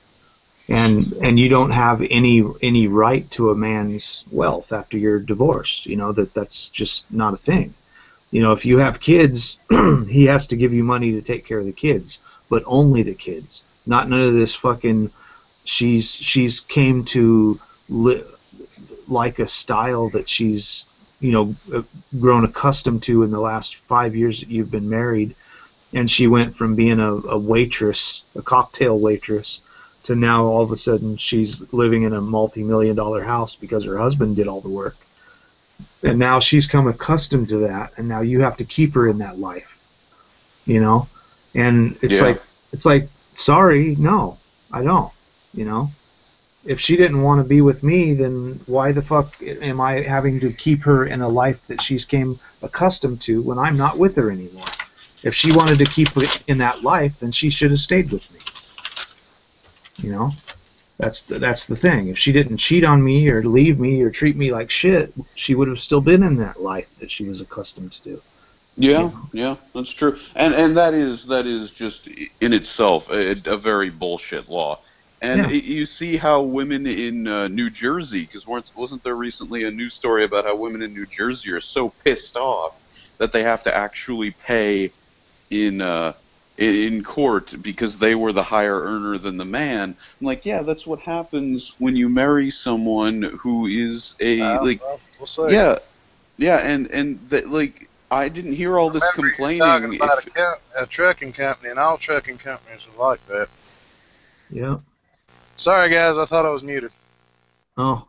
and you don't have any right to a man's wealth after you're divorced, you know, that's just not a thing. You know, if you have kids, he has to give you money to take care of the kids, but only the kids. Not none of this fucking, she's came to like a style that she's, you know, grown accustomed to in the last 5 years that you've been married, and she went from being a waitress, a cocktail waitress, to now all of a sudden she's living in a multi-million-dollar house because her husband did all the work. And now she's come accustomed to that, and now you have to keep her in that life, you know? And it's like, sorry, no, I don't, you know? If she didn't want to be with me, then why the fuck am I having to keep her in a life that she's came accustomed to when I'm not with her anymore? If she wanted to keep it in that life, then she should have stayed with me. You know? That's the thing. If she didn't cheat on me or leave me or treat me like shit, she would have still been in that life that she was accustomed to do. Yeah, you know? Yeah, that's true. And that is just in itself a very bullshit law. And you see how women in New Jersey, because wasn't there recently a news story about how women in New Jersey are so pissed off that they have to actually pay in court because they were the higher earner than the man. I'm like, yeah, that's what happens when you marry someone who is and that, like, I didn't hear all this complaining. You're talking about a trucking company, and all trucking companies are like that. Yeah. Sorry, guys, I thought I was muted. Oh.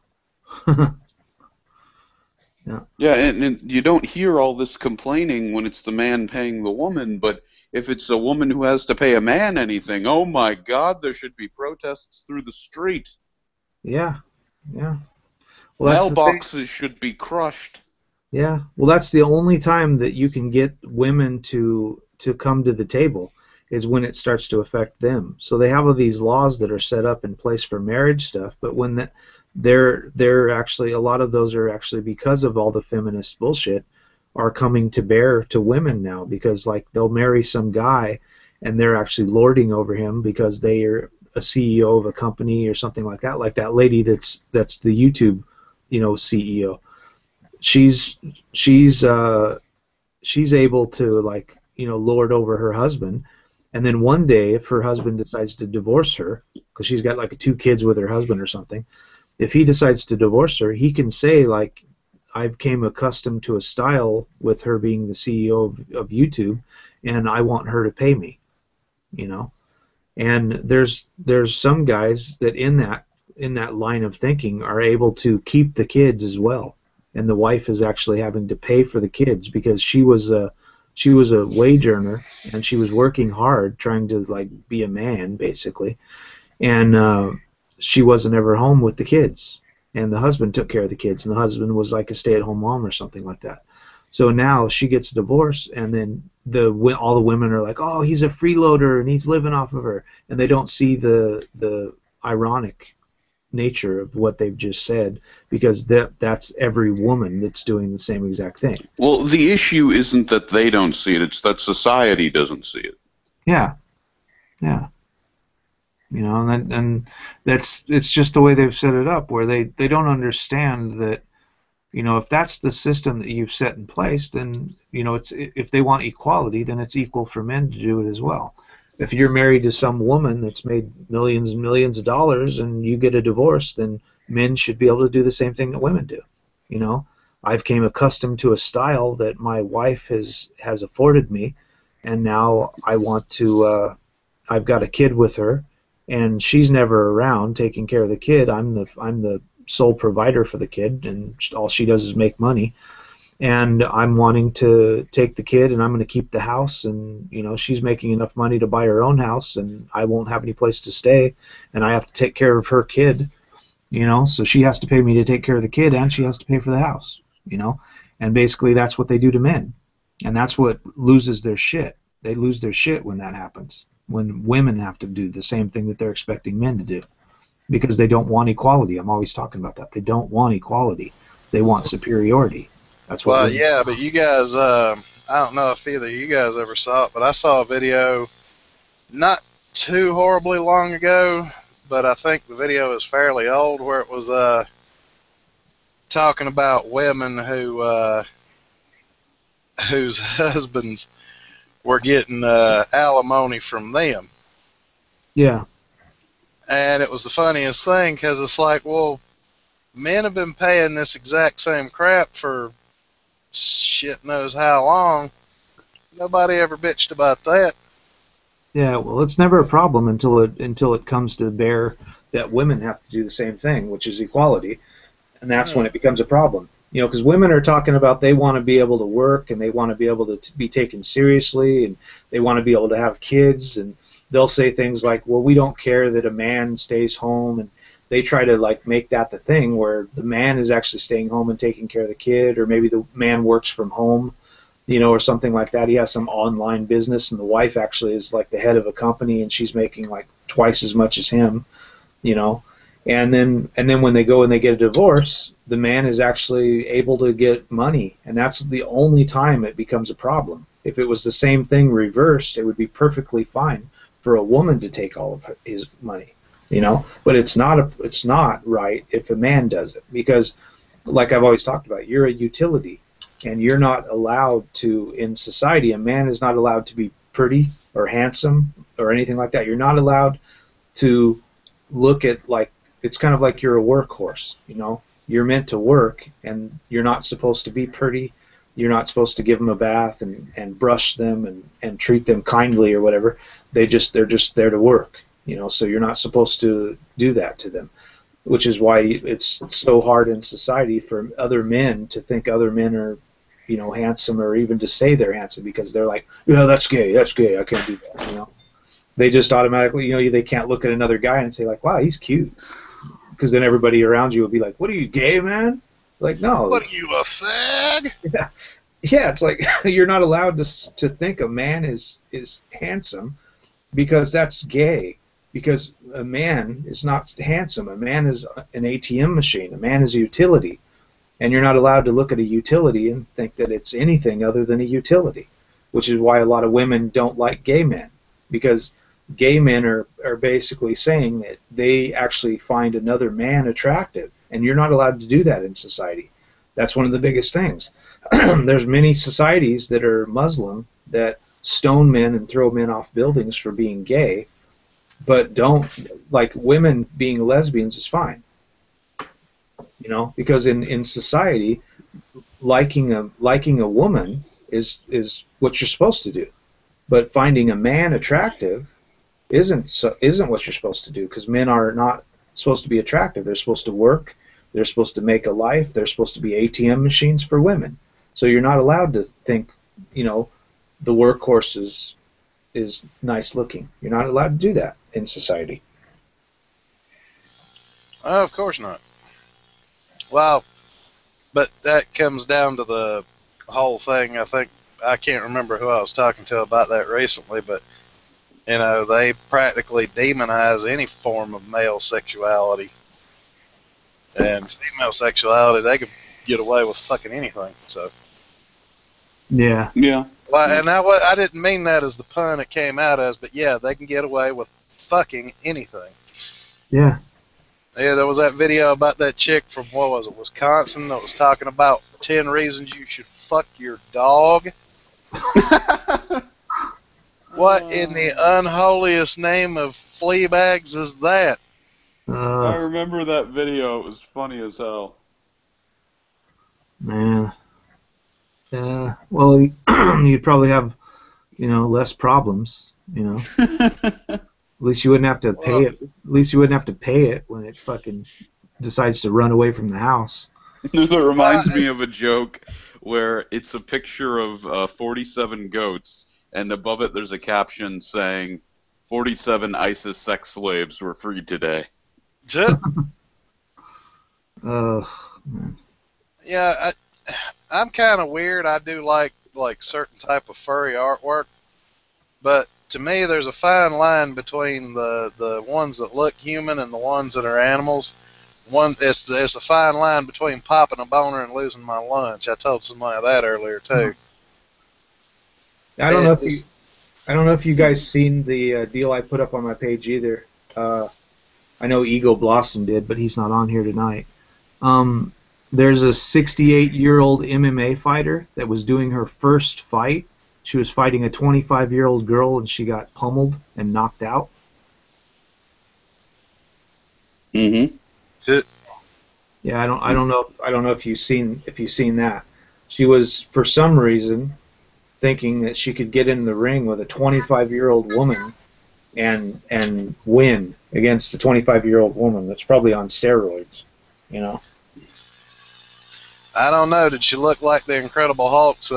Yeah. Yeah, and you don't hear all this complaining when it's the man paying the woman, but if it's a woman who has to pay a man anything, oh my God, there should be protests through the street. Yeah. Yeah. Well, that's the thing. Mailboxes should be crushed. Yeah. Well, that's the only time that you can get women to come to the table is when it starts to affect them. So they have all these laws that are set up in place for marriage stuff, but when they're actually, a lot of those are actually because of all the feminist bullshit are coming to bear to women now, because like they'll marry some guy and they're actually lording over him because they are a CEO of a company or something like that lady that's the YouTube, CEO. she's she's she's able to, like, lord over her husband, and then one day if her husband decides to divorce her, because she's got like 2 kids with her husband or something, if he decides to divorce her, he can say like, I became accustomed to a style with her being the CEO of YouTube, and I want her to pay me, you know. And there's some guys that in that line of thinking are able to keep the kids as well, and the wife is actually having to pay for the kids because she was a wage earner and she was working hard trying to like be a man basically, and she wasn't ever home with the kids, and the husband took care of the kids, and the husband was like a stay-at-home mom or something like that. So now she gets a divorce, and then all the women are like, oh, he's a freeloader and he's living off of her, and they don't see the ironic nature of what they've just said, because that's every woman that's doing the same exact thing. Well, the issue isn't that they don't see it, it's that society doesn't see it. Yeah, yeah. And it's just the way they've set it up, where they don't understand that, if that's the system that you've set in place, then, if they want equality, then it's equal for men to do it as well. If you're married to some woman that's made millions and millions of dollars and you get a divorce, then men should be able to do the same thing that women do. I've came accustomed to a style that my wife has afforded me, and now I want to. I've got a kid with her, and she's never around taking care of the kid. I'm the sole provider for the kid, and all she does is make money. And I'm wanting to take the kid, and I'm going to keep the house, and she's making enough money to buy her own house, and I won't have any place to stay, and I have to take care of her kid, so she has to pay me to take care of the kid, and she has to pay for the house, and basically that's what they do to men, and that's what loses their shit. They lose their shit when that happens, when women have to do the same thing that they're expecting men to do, because they don't want equality. I'm always talking about that. They don't want equality. They want superiority. That's what. Well, yeah, but you guys, I don't know if either of you guys ever saw it, but I saw a video not too horribly long ago, but I think the video is fairly old, where it was talking about women whose husbands were getting alimony from them. Yeah. And it was the funniest thing, because it's like, well, men have been paying this exact same crap for shit knows how long. Nobody ever bitched about that. Yeah, well, it's never a problem until it comes to bear that women have to do the same thing, which is equality, and that's when it becomes a problem. Because women are talking about they want to be able to work, and they want to be able to be taken seriously, and they want to be able to have kids, and they'll say things like, well, we don't care that a man stays home, and they try to like make that the thing where the man is actually staying home and taking care of the kid, or maybe the man works from home, or something like that. He has some online business, and the wife actually is like the head of a company, and she's making like twice as much as him, and then when they go and they get a divorce, the man is actually able to get money, and that's the only time it becomes a problem. If it was the same thing reversed, it would be perfectly fine for a woman to take all of his money. But it's not right if a man does it, because, like I've always talked about, you're a utility, and you're not allowed to, in society, a man is not allowed to be pretty or handsome or anything like that. You're not allowed to look at, like, it's kind of like you're a workhorse, You're meant to work, and you're not supposed to be pretty. You're not supposed to give them a bath and brush them and treat them kindly or whatever. They're just there to work. So you're not supposed to do that to them. which is why it's so hard in society for other men to think other men are, you know, handsome, or even to say they're handsome, because they're like, yeah, that's gay, I can't do that, you know. They just automatically, you know, they can't look at another guy and say like, wow, he's cute, because then everybody around you will be like, what are you, gay, man? Like, no. What are you, a fag? Yeah, yeah. It's like you're not allowed to think a man is handsome, because that's gay. Because a man is not handsome. A man is an ATM machine. A man is a utility. And you're not allowed to look at a utility and think that it's anything other than a utility, which is why a lot of women don't like gay men, because gay men are basically saying that they actually find another man attractive, and you're not allowed to do that in society. That's one of the biggest things. There's many societies that are Muslim that stone men and throw men off buildings for being gay, but don't, like, women being lesbians is fine, you know, because in society, liking a woman is what you're supposed to do, but finding a man attractive isn't what you're supposed to do, because men are not supposed to be attractive. They're supposed to work, they're supposed to make a life, they're supposed to be ATM machines for women. So you're not allowed to think, you know, the workhorse is nice looking. You're not allowed to do that in society. Of course not. Well, but that comes down to the whole thing. I think, I can't remember who I was talking to about that recently, but, you know, they practically demonize any form of male sexuality. And female sexuality, they could get away with fucking anything. So. Yeah. Yeah. Well, and I didn't mean that as the pun it came out as, but yeah, they can get away with fucking anything. Yeah. Yeah, there was that video about that chick from, what was it, Wisconsin, that was talking about 10 reasons you should fuck your dog. What in the unholiest name of flea bags is that? I remember that video. It was funny as hell. Man. Well, you'd probably have, you know, less problems, you know. At least you wouldn't have to pay it. At least you wouldn't have to pay it when it fucking decides to run away from the house. That reminds me of a joke where it's a picture of 47 goats, and above it there's a caption saying, 47 ISIS sex slaves were freed today. Man. Yeah, I'm kind of weird. I do like certain type of furry artwork, but to me, there's a fine line between the ones that look human and the ones that are animals. It's a fine line between popping a boner and losing my lunch. I told somebody that earlier too. I don't know if you guys seen the deal I put up on my page either. I know Eagle Blossom did, but he's not on here tonight. There's a 68-year-old MMA fighter that was doing her first fight. She was fighting a 25-year-old girl, and she got pummeled and knocked out. Mm-hmm. Yeah, I don't know if you've seen that. She was, for some reason, thinking that she could get in the ring with a 25-year-old woman and win against a 25-year-old woman that's probably on steroids, you know. I don't know. Did she look like the Incredible Hulk's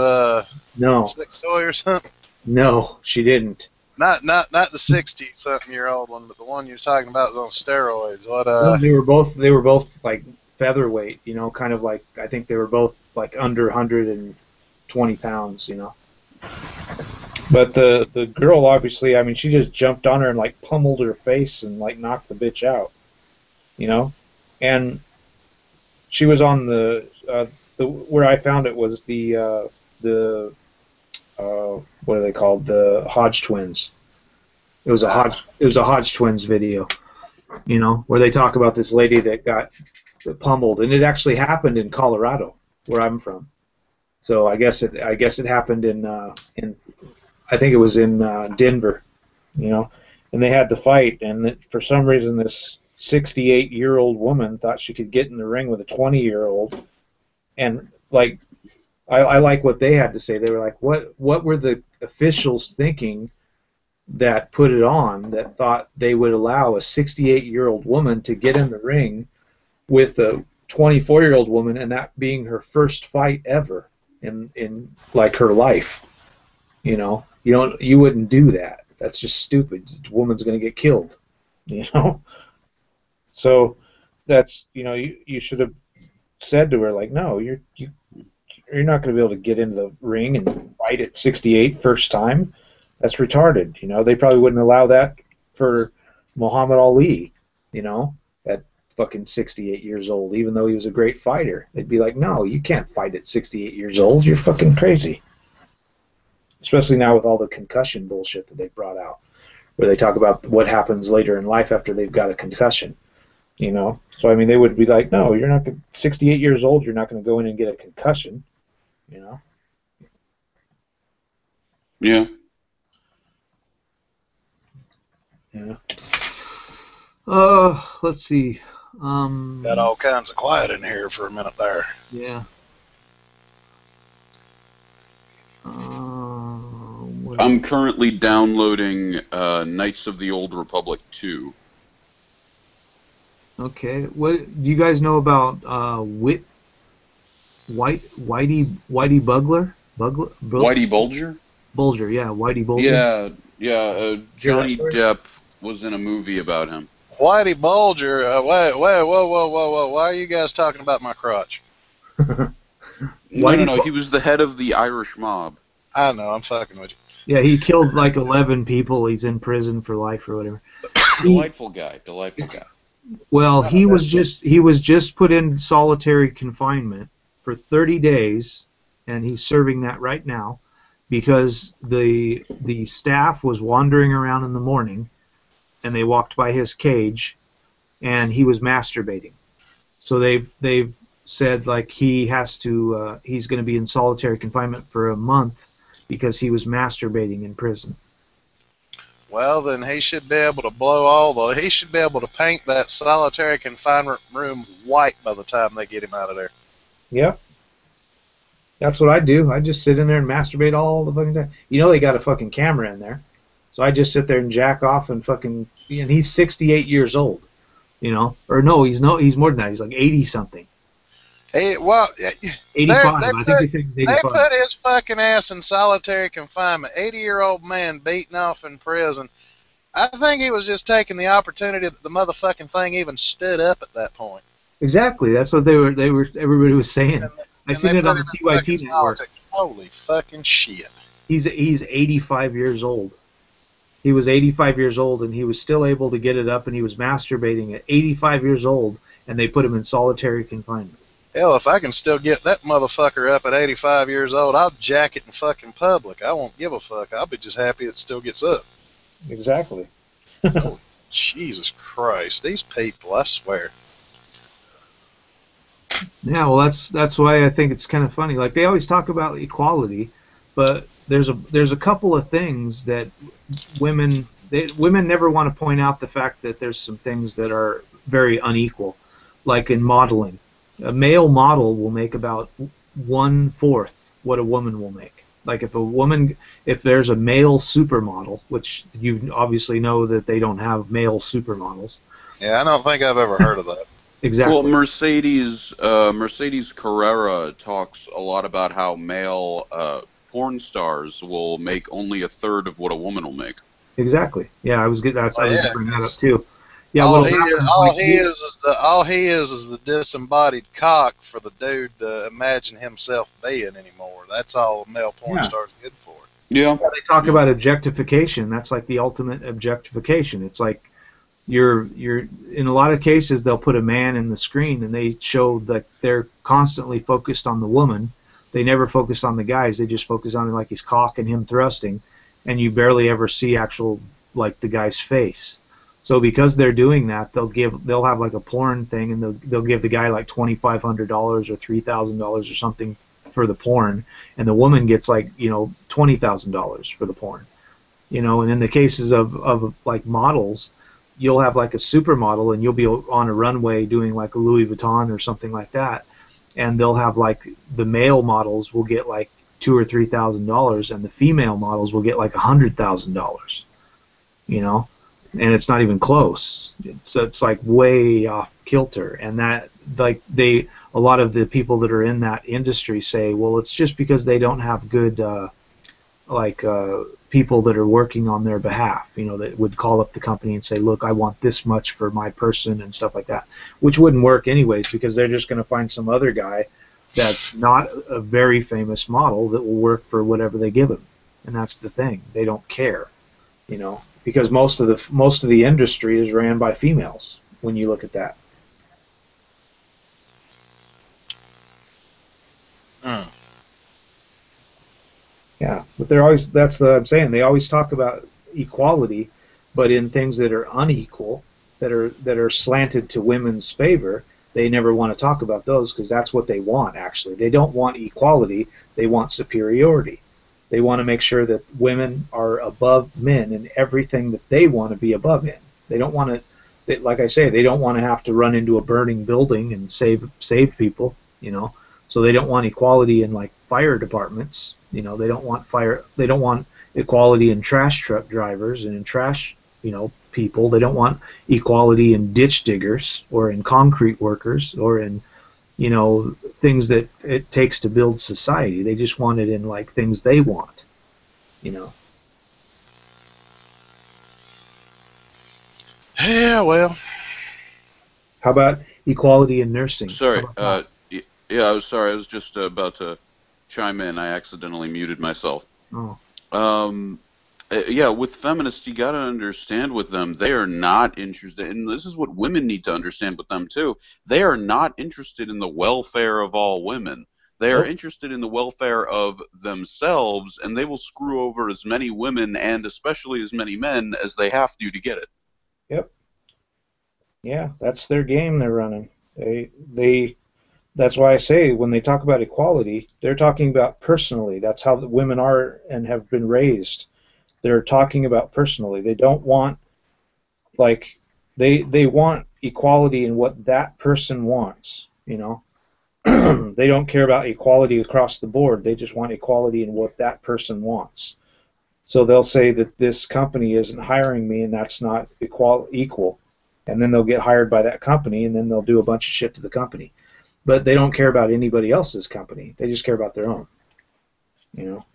No. sex toy or something? No, she didn't. Not the 60-something-year-old one, but the one you're talking about is on steroids. What? No, they were both like featherweight, you know, kind of like, I think they were both like under 120 pounds, you know. But the girl, obviously, I mean, she just jumped on her and like pummeled her face and like knocked the bitch out, you know. And she was on the where I found it was the what are they called? The Hodge twins. It was a Hodge twins video, you know, where they talk about this lady that got pummeled, and it actually happened in Colorado, where I'm from. So I guess it happened in I think it was in Denver, you know, and they had the fight, and for some reason this 68-year-old woman thought she could get in the ring with a 20-year-old, and like I like what they had to say. They were like, what were the officials thinking that put it on that thought they would allow a 68-year-old woman to get in the ring with a 24-year-old woman, and that being her first fight ever in like her life. You wouldn't do that. That's just stupid. The woman's going to get killed. So that's you should have said to her, like, no, you're not going to be able to get into the ring and fight at 68 first time. That's retarded. They probably wouldn't allow that for Muhammad Ali, at fucking 68 years old, even though he was a great fighter. They'd be like, no, you can't fight at 68 years old. You're fucking crazy. Especially now with all the concussion bullshit that they brought out, where they talk about what happens later in life after they've got a concussion. So I mean, they would be like, no, you're not 68 years old, you're not going to go in and get a concussion. Yeah. Yeah. Let's see. Got all kinds of quiet in here for a minute there. Yeah. I'm currently downloading Knights of the Old Republic 2. Okay. What do you guys know about Whitey Bulger? Whitey Bulger? Bulger, yeah, Whitey Bulger. Yeah. Johnny Depp was in a movie about him. Whitey Bulger, whoa, why are you guys talking about my crotch? No, he was the head of the Irish mob. I know, I'm fucking with you. Yeah, he killed like 11 people. He's in prison for life or whatever. Delightful guy. Well, he was just put in solitary confinement for 30 days, and he's serving that right now because the staff was wandering around in the morning, and they walked by his cage, and he was masturbating. So they've said like he's going to be in solitary confinement for a month because he was masturbating in prison. Well, then he should be able to he should be able to paint that solitary confinement room white by the time they get him out of there. Yep. That's what I do. I just sit in there and masturbate all the fucking time. They got a fucking camera in there. So I just sit there and jack off and fucking, and he's 68 years old, or no, he's more than that. He's like 80 something. Hey, well, 85. I think they said 85. They put his fucking ass in solitary confinement. 80-year-old man beaten off in prison. I think he was just taking the opportunity that the motherfucking thing even stood up at that point. Exactly. That's what everybody was saying. I seen it on the TYT network. Holy fucking shit. He's 85 years old. He was 85 years old, and he was still able to get it up, and he was masturbating at 85 years old, and they put him in solitary confinement. Hell, if I can still get that motherfucker up at 85 years old, I'll jack it in fucking public. I won't give a fuck. I'll be just happy it still gets up. Exactly. Oh, Jesus Christ. These people, I swear. Yeah, well, that's why I think it's kind of funny. Like, they always talk about equality, but there's a couple of things that women never want to point out the fact that there's some things that are very unequal, like in modeling. A male model will make about 1/4 what a woman will make. Like if there's a male supermodel, which you obviously know that they don't have male supermodels. Yeah, I don't think I've ever heard of that. Exactly. Well, Mercedes Carrera talks a lot about how male porn stars will make only 1/3 of what a woman will make. Exactly. Yeah, I was going to bring that up too. Yeah, all he is the disembodied cock for the dude to imagine himself being anymore. That's all a male porn star's good for. Yeah. They talk about objectification. That's like the ultimate objectification. It's like you're in a lot of cases they'll put a man in the screen and they show that they're constantly focused on the woman. They never focus on the guys. They just focus on like his cock and him thrusting, and you barely ever see the guy's face. So because they're doing that, they'll have like a porn thing, and they'll give the guy like $2,500 or $3,000 or something for the porn, and the woman gets like $20,000 for the porn, And in the cases of like models, you'll have like a supermodel, and you'll be on a runway doing like a Louis Vuitton or something like that, and they'll have like the male models will get like $2,000 or $3,000, and the female models will get like $100,000. you know, and it's not even close. So it's like way off kilter, and that like a lot of the people that are in that industry say, well, it's just because they don't have good people that are working on their behalf, you know, that would call up the company and say, look, I want this much for my person and stuff like that, which wouldn't work anyways because they're just going to find some other guy that's not a very famous model that will work for whatever they give him. And that's the thing. They don't care, you know, because most of the industry is ran by females when you look at that. Yeah, but they're always, that's what I'm saying, they always talk about equality, but in things that are unequal, that are slanted to women's favor, they never want to talk about those because that's what they want, actually. They don't want equality, they want superiority. They want to make sure that women are above men in everything that they want to be above in. They don't want to, like I say, they don't want to have to run into a burning building and save people, you know. So they don't want equality in like fire departments, you know. They don't want equality in trash truck drivers and in trash, you know, people. They don't want equality in ditch diggers or in concrete workers or in, you know, things that it takes to build society. They just want it in like things they want, you know. Yeah, well. How about equality in nursing? Sorry, yeah, I was sorry. I was just about to chime in. I accidentally muted myself. Oh. Yeah, with feminists, you got to understand with them, they are not interested, and this is what women need to understand with them too. They are not interested in the welfare of all women. They are interested in the welfare of themselves, and they will screw over as many women and especially as many men as they have to get it. Yep. Yeah, that's their game they're running. That's why I say when they talk about equality, they're talking about personally. That's how the women are and have been raised. They're talking about personally. They don't want, like, they want equality in what that person wants, you know. They don't care about equality across the board. They just want equality in what that person wants. So they'll say that this company isn't hiring me and that's not equal. And then they'll get hired by that company and then they'll do a bunch of shit to the company. But they don't care about anybody else's company. They just care about their own, you know.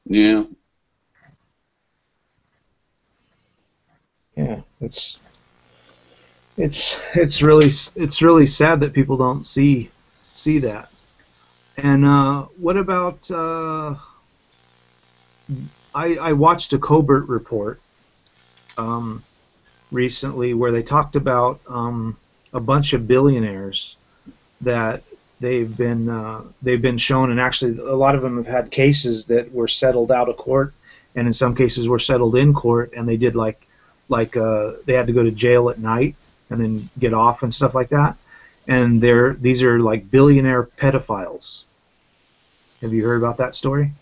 Yeah. Yeah, it's really sad that people don't see that. And what about I watched a Colbert report recently where they talked about a bunch of billionaires that they've been shown, and actually a lot of them have had cases that were settled out of court, and in some cases were settled in court, and they did like they had to go to jail at night and then get off and stuff like that. And these are like billionaire pedophiles. Have you heard about that story?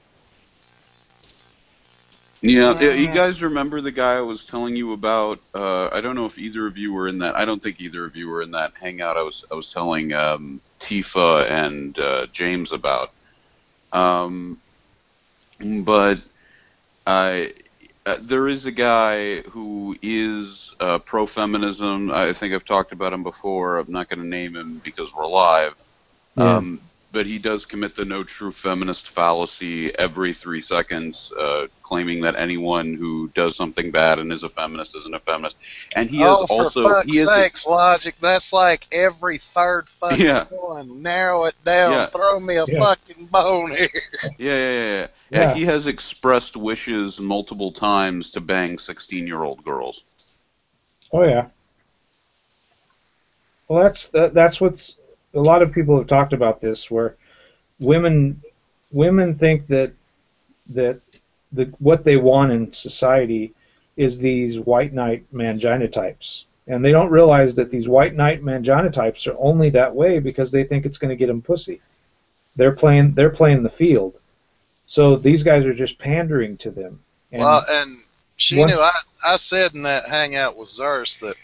Yeah, you guys remember the guy I was telling you about? I don't know if either of you were in that. I don't think either of you were in that hangout I was telling Tifa and James about. But there is a guy who is pro-feminism. I think I've talked about him before. I'm not going to name him because we're live. Yeah. But he does commit the no true feminist fallacy every 3 seconds, claiming that anyone who does something bad and is a feminist isn't a feminist. And he has also... for fuck's sakes, Logic, that's like every third fucking one. Narrow it down. Yeah. Throw me a fucking bone here. Yeah. He has expressed wishes multiple times to bang 16-year-old girls. Oh, yeah. Well, that's what's... A lot of people have talked about this, where women think that what they want in society is these white knight mangina types, and they don't realize that these white knight mangina types are only that way because they think it's going to get them pussy. They're playing the field, so these guys are just pandering to them. And Shi-Nu, I said in that hangout with Zerst that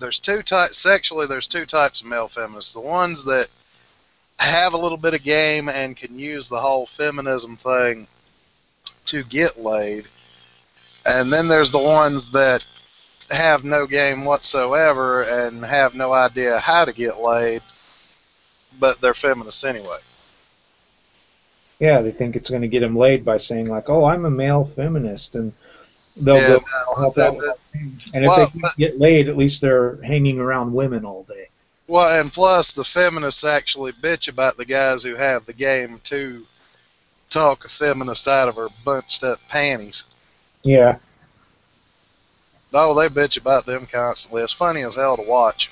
there's two types sexually. There's two types of male feminists: the ones that have a little bit of game and can use the whole feminism thing to get laid, and then there's the ones that have no game whatsoever and have no idea how to get laid, but they're feminists anyway. Yeah, they think it's going to get them laid by saying like, "Oh, I'm a male feminist," and they'll help out with things. And if they can't get laid, at least they're hanging around women all day. Well, and plus the feminists actually bitch about the guys who have the game to talk a feminist out of her bunched up panties. Yeah. Oh, they bitch about them constantly. It's funny as hell to watch.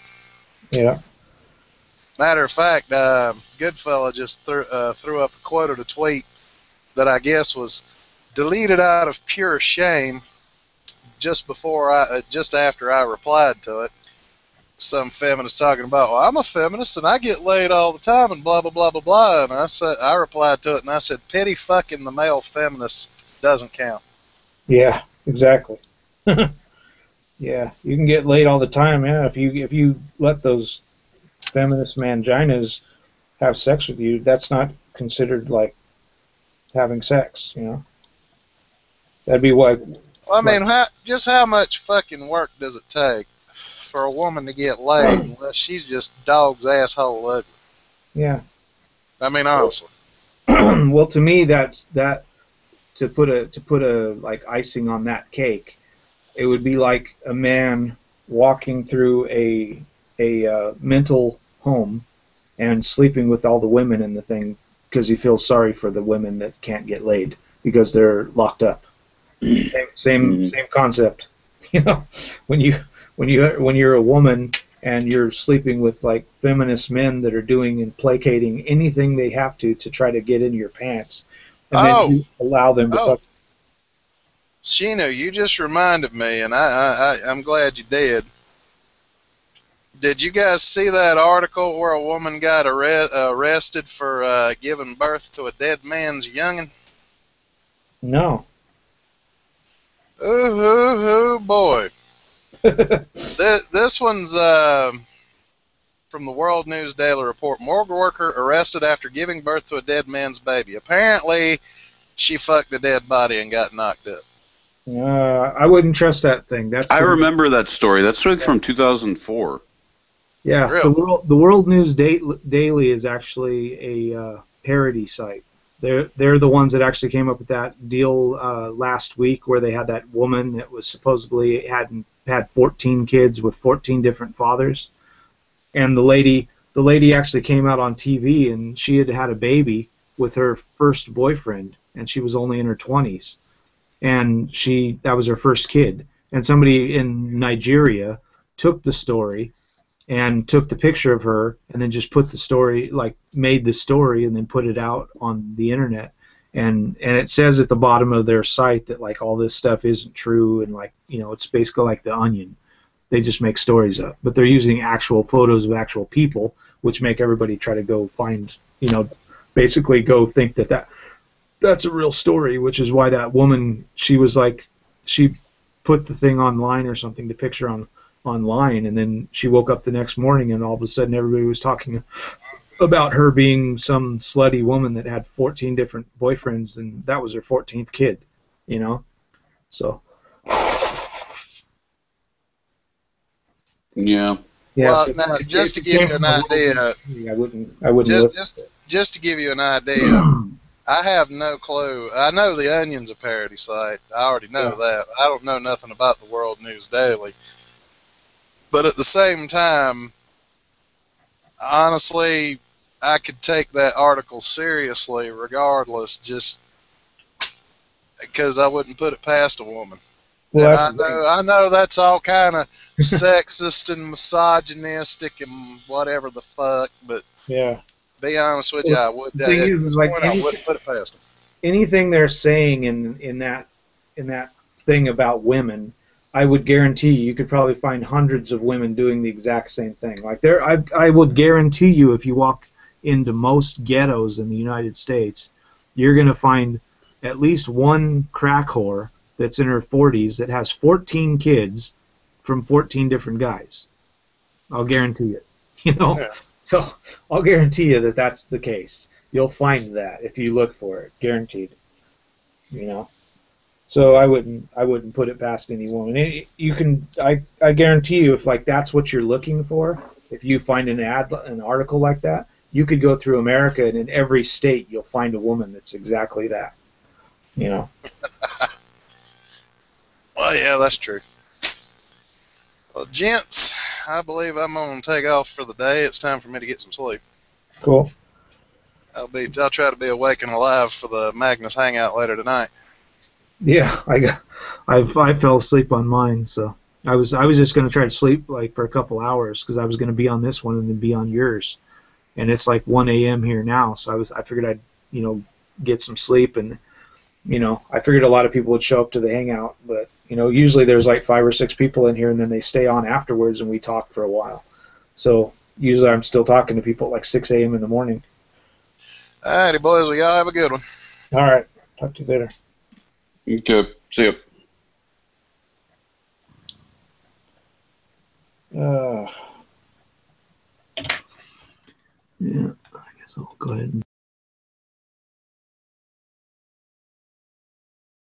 Yeah. Matter of fact, Goodfella just threw up a quoted a tweet that I guess was deleted out of pure shame just after I replied to it. Some feminist talking about, well, I'm a feminist and I get laid all the time and blah blah blah blah blah, and I replied to it and I said, pity fucking the male feminist doesn't count. Yeah, exactly. Yeah, you can get laid all the time. Yeah, if you let those feminist manginas have sex with you, that's not considered like having sex, you know. That'd be what. Well, I mean, just how much fucking work does it take for a woman to get laid unless she's just dog's asshole ugly? Yeah. I mean, honestly. Well, to me, that's to put a like icing on that cake. It would be like a man walking through a mental home and sleeping with all the women in the thing because he feels sorry for the women that can't get laid because they're locked up. Same concept. You know, when you're a woman and you're sleeping with like feminist men that are doing and placating anything they have to try to get into your pants, and then you allow them to fuck. Shi-Nu, you just reminded me, and I'm glad you did. Did you guys see that article where a woman got arrested for giving birth to a dead man's youngin'? No. Ooh, boy. This one's from the World News Daily Report. Morgue worker arrested after giving birth to a dead man's baby. Apparently, she fucked a dead body and got knocked up. I wouldn't trust that thing. I remember that story. That's from 2004. Yeah, really? the World News Daily is actually a parody site. They're the ones that actually came up with that deal last week where they had that woman that was supposedly had 14 kids with 14 different fathers, and the lady actually came out on TV and she had a baby with her first boyfriend and she was only in her 20s. And that was her first kid. And somebody in Nigeria took the story and took the picture of her and then just put the story, like made the story and then put it out on the internet. And it says at the bottom of their site that like all this stuff isn't true and like, you know, it's basically like The Onion. They just make stories up. But they're using actual photos of actual people, which make everybody try to go find, you know, basically go think that's a real story, which is why that woman, she was like, she put the thing online or something, the picture online, and then she woke up the next morning and all of a sudden everybody was talking about her being some slutty woman that had 14 different boyfriends and that was her 14th kid, you know? So. Yeah. Well, so now, just to give you an idea, I wouldn't. Just to give you an idea. I have no clue. I know The Onion's a parody site. I already know that. I don't know nothing about the World News Daily. But at the same time, honestly, I could take that article seriously regardless, just because I wouldn't put it past a woman. Well, I know that's all kind of sexist and misogynistic and whatever the fuck, but yeah. Be honest with you, I would. The thing is like I wouldn't put it past them. Anything they're saying in that thing about women, I would guarantee you could probably find hundreds of women doing the exact same thing. Like I would guarantee you, if you walk into most ghettos in the United States, you're gonna find at least one crack whore that's in her 40s that has 14 kids from 14 different guys. I'll guarantee it. You know. Yeah. So I'll guarantee you that that's the case. You'll find that if you look for it, guaranteed. You know. So I wouldn't put it past any woman. I guarantee you, if like that's what you're looking for, if you find an article like that, you could go through America, and in every state you'll find a woman that's exactly that. You know. Well, yeah, that's true. Well, gents, I believe I'm gonna take off for the day. It's time for me to get some sleep. Cool. I'll try to be awake and alive for the Magnus hangout later tonight. Yeah, I fell asleep on mine, so I was just gonna try to sleep like for a couple hours because I was gonna be on this one and then be on yours, and it's like 1 a.m. here now, so I figured I'd get some sleep, and I figured a lot of people would show up to the hangout, but usually there's like 5 or 6 people in here, and then they stay on afterwards and we talk for a while. So usually I'm still talking to people at like 6 a.m. in the morning. Alrighty, boys, well, y'all have a good one. All right, talk to you later. Okay, see ya. Yeah, I guess I'll go ahead and